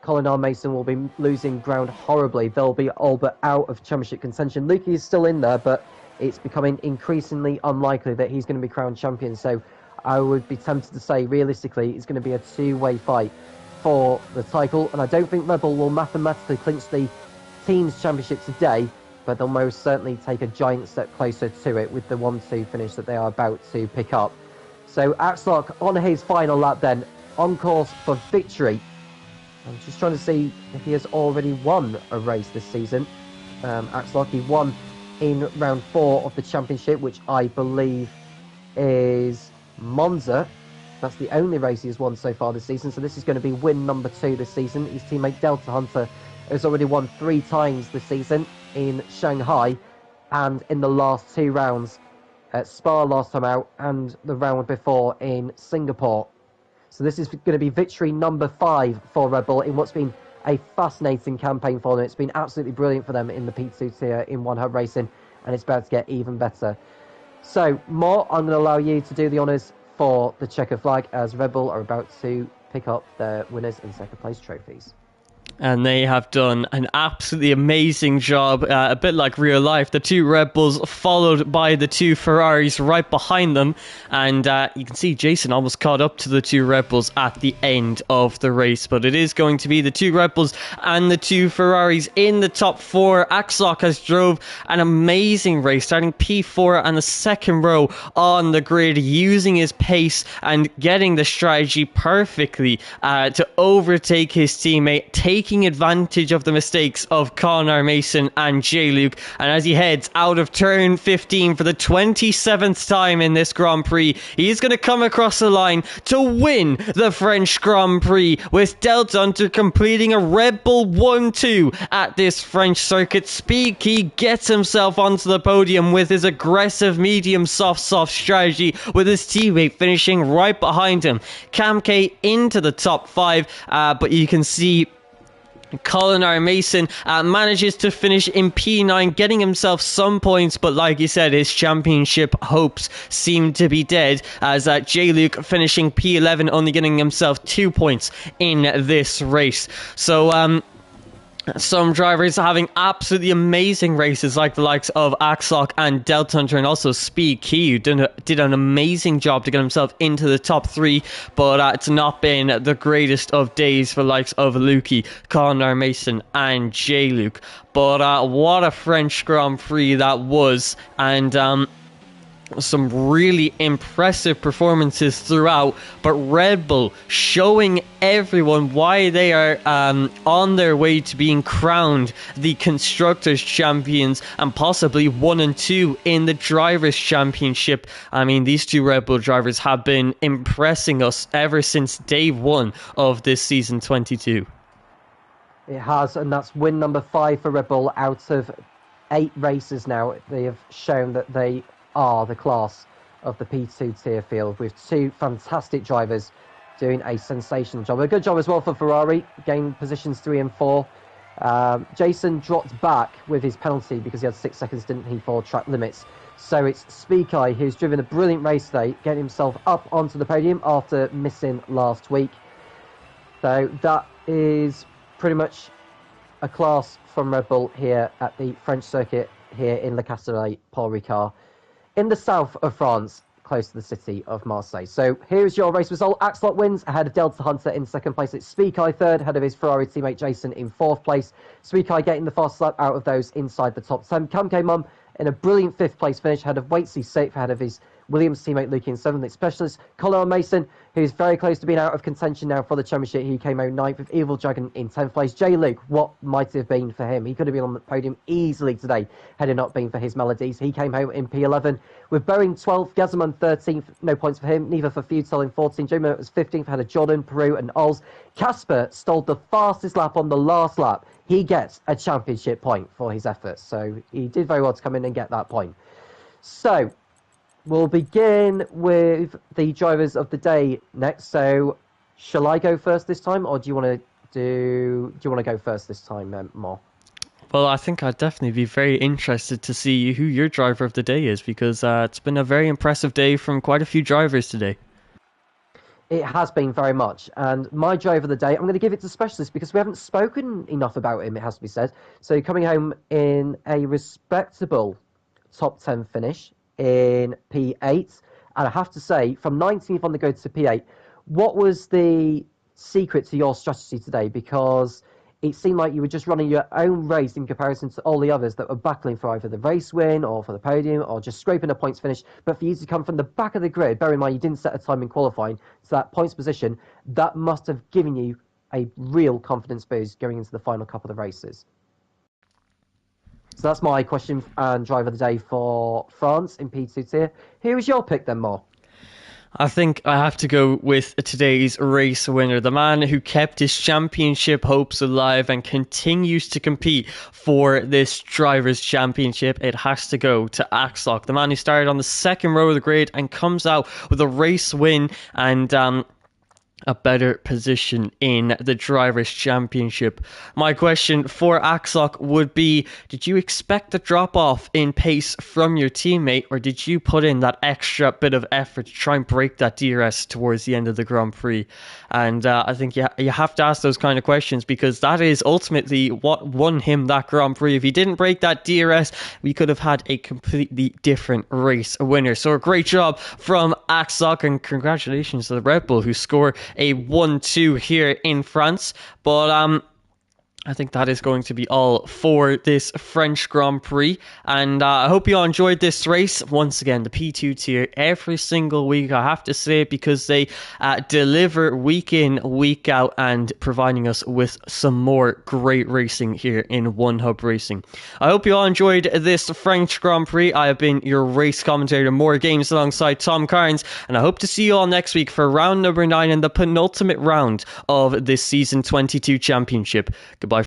Colin R. Mason will be losing ground horribly. They'll be all but out of championship contention. Lukey is still in there, but it's becoming increasingly unlikely that he's going to be crowned champion. So I would be tempted to say, realistically, it's going to be a 2-way fight for the title. And I don't think Red Bull will mathematically clinch the team's championship today, but they'll most certainly take a giant step closer to it with the 1-2 finish that they are about to pick up. So Axoc on his final lap then, on course for victory. I'm just trying to see if he has already won a race this season. Axoc, he won in round 4 of the championship, which I believe is Monza. That's the only race he has won so far this season, so this is going to be win number 2 this season. His teammate Delta Hunter has already won 3 times this season in Shanghai, and in the last 2 rounds at Spa last time out and the round before in Singapore. So this is going to be victory number 5 for Red Bull in what's been a fascinating campaign for them. It's been absolutely brilliant for them in the P2 tier in One Hub Racing, and it's about to get even better. So, Mo, I'm going to allow you to do the honours for the checker flag as Red Bull are about to pick up their winners and second place trophies. And they have done an absolutely amazing job, a bit like real life. The 2 Red Bulls followed by the 2 Ferraris right behind them. And you can see Jason almost caught up to the 2 Red Bulls at the end of the race. But it is going to be the 2 Red Bulls and the 2 Ferraris in the top 4. Axlock has drove an amazing race, starting P4 and the second row on the grid, using his pace and getting the strategy perfectly to overtake his teammate, taking advantage of the mistakes of Connor Mason and J. Luke. And as he heads out of turn 15 for the 27th time in this Grand Prix, he's going to come across the line to win the French Grand Prix, with Delta Hunter completing a Red Bull 1-2 at this French circuit. Speed Key gets himself onto the podium with his aggressive medium soft strategy, with his teammate finishing right behind him. Cam K into the top 5, but you can see Colin R. Mason manages to finish in P9, getting himself some points, but like you said, his championship hopes seem to be dead, as J. Luke finishing P11, only getting himself 2 points in this race. So, some drivers having absolutely amazing races, like the likes of Axlock and Delta Hunter, and also Speed Key, who did an amazing job to get himself into the top 3, but it's not been the greatest of days for the likes of Lukey, Connor Mason and J. Luke. But what a French Grand Prix that was, and some really impressive performances throughout, but Red Bull showing everyone why they are on their way to being crowned the Constructors' Champions, and possibly 1 and 2 in the Drivers' Championship. I mean, these 2 Red Bull drivers have been impressing us ever since day 1 of this season 22. It has, and that's win number 5 for Red Bull out of 8 races now. They have shown that they are the class of the P2 tier field, with 2 fantastic drivers doing a sensational job. A good job as well for Ferrari, gained positions 3 and 4. Jason dropped back with his penalty because he had 6 seconds, didn't he, for track limits. So it's Speakai, who's driven a brilliant race today, getting himself up onto the podium after missing last week. So that is pretty much a class from Red Bull here at the French circuit here in Le Castellet, Paul Ricard, in the south of France, close to the city of Marseille. So here's your race result. Axlock wins ahead of Delta Hunter in second place. It's Speakai third, ahead of his Ferrari teammate Jason in fourth place. Speakai getting the fastest lap out of those inside the top 10. Cam K Mum in a brilliant fifth place finish, ahead of Waitsy sixth, ahead of his Williams teammate Luke in seventh. It's specialist Colin Mason, who's very close to being out of contention now for the championship. He came out ninth, with Evil Dragon in 10th place. J. Luke, what might have been for him? He could have been on the podium easily today had it not been for his melodies. He came home in P11, with Boeing 12th, Gazamon 13th, no points for him, neither for Futel in 14th. Joe was 15th, ahead of Jordan, Peru and Oz. Casper stole the fastest lap on the last lap. He gets a championship point for his efforts, so he did very well to come in and get that point. So we'll begin with the drivers of the day next. So shall I go first this time, or do you want to go first this time, Mo? Well, I think I'd definitely be very interested to see who your driver of the day is, because it's been a very impressive day from quite a few drivers today. It has been very much. And my driver of the day, I'm going to give it to Specialist, because we haven't spoken enough about him, it has to be said. So coming home in a respectable top 10 finish in P8. And I have to say, from 19th on the go to P8, what was the secret to your strategy today? Because it seemed like you were just running your own race in comparison to all the others that were battling for either the race win or for the podium or just scraping a points finish. But for you to come from the back of the grid, bear in mind you didn't set a time in qualifying, to that points position, that must have given you a real confidence boost going into the final couple of races. So that's my question and driver of the day for France in P2 tier. Who was your pick then, Mo? I think I have to go with today's race winner, the man who kept his championship hopes alive and continues to compete for this Drivers' Championship. It has to go to Axlock, the man who started on the second row of the grid and comes out with a race win and a better position in the Drivers' Championship. My question for Axlock would be, did you expect a drop-off in pace from your teammate, or did you put in that extra bit of effort to try and break that DRS towards the end of the Grand Prix? And I think you have to ask those kind of questions, because that is ultimately what won him that Grand Prix. If he didn't break that DRS, we could have had a completely different race winner. So a great job from Axlock, and congratulations to the Red Bull, who score a 1-2 here in France. But I think that is going to be all for this French Grand Prix, and I hope you all enjoyed this race. Once again, the P2 tier every single week, I have to say it, because they deliver week in, week out, and providing us with some more great racing here in One Hub Racing. I hope you all enjoyed this French Grand Prix. I have been your race commentator, More Games, alongside Tom Carnes, and I hope to see you all next week for round number 9 and the penultimate round of this Season 22 Championship. Goodbye.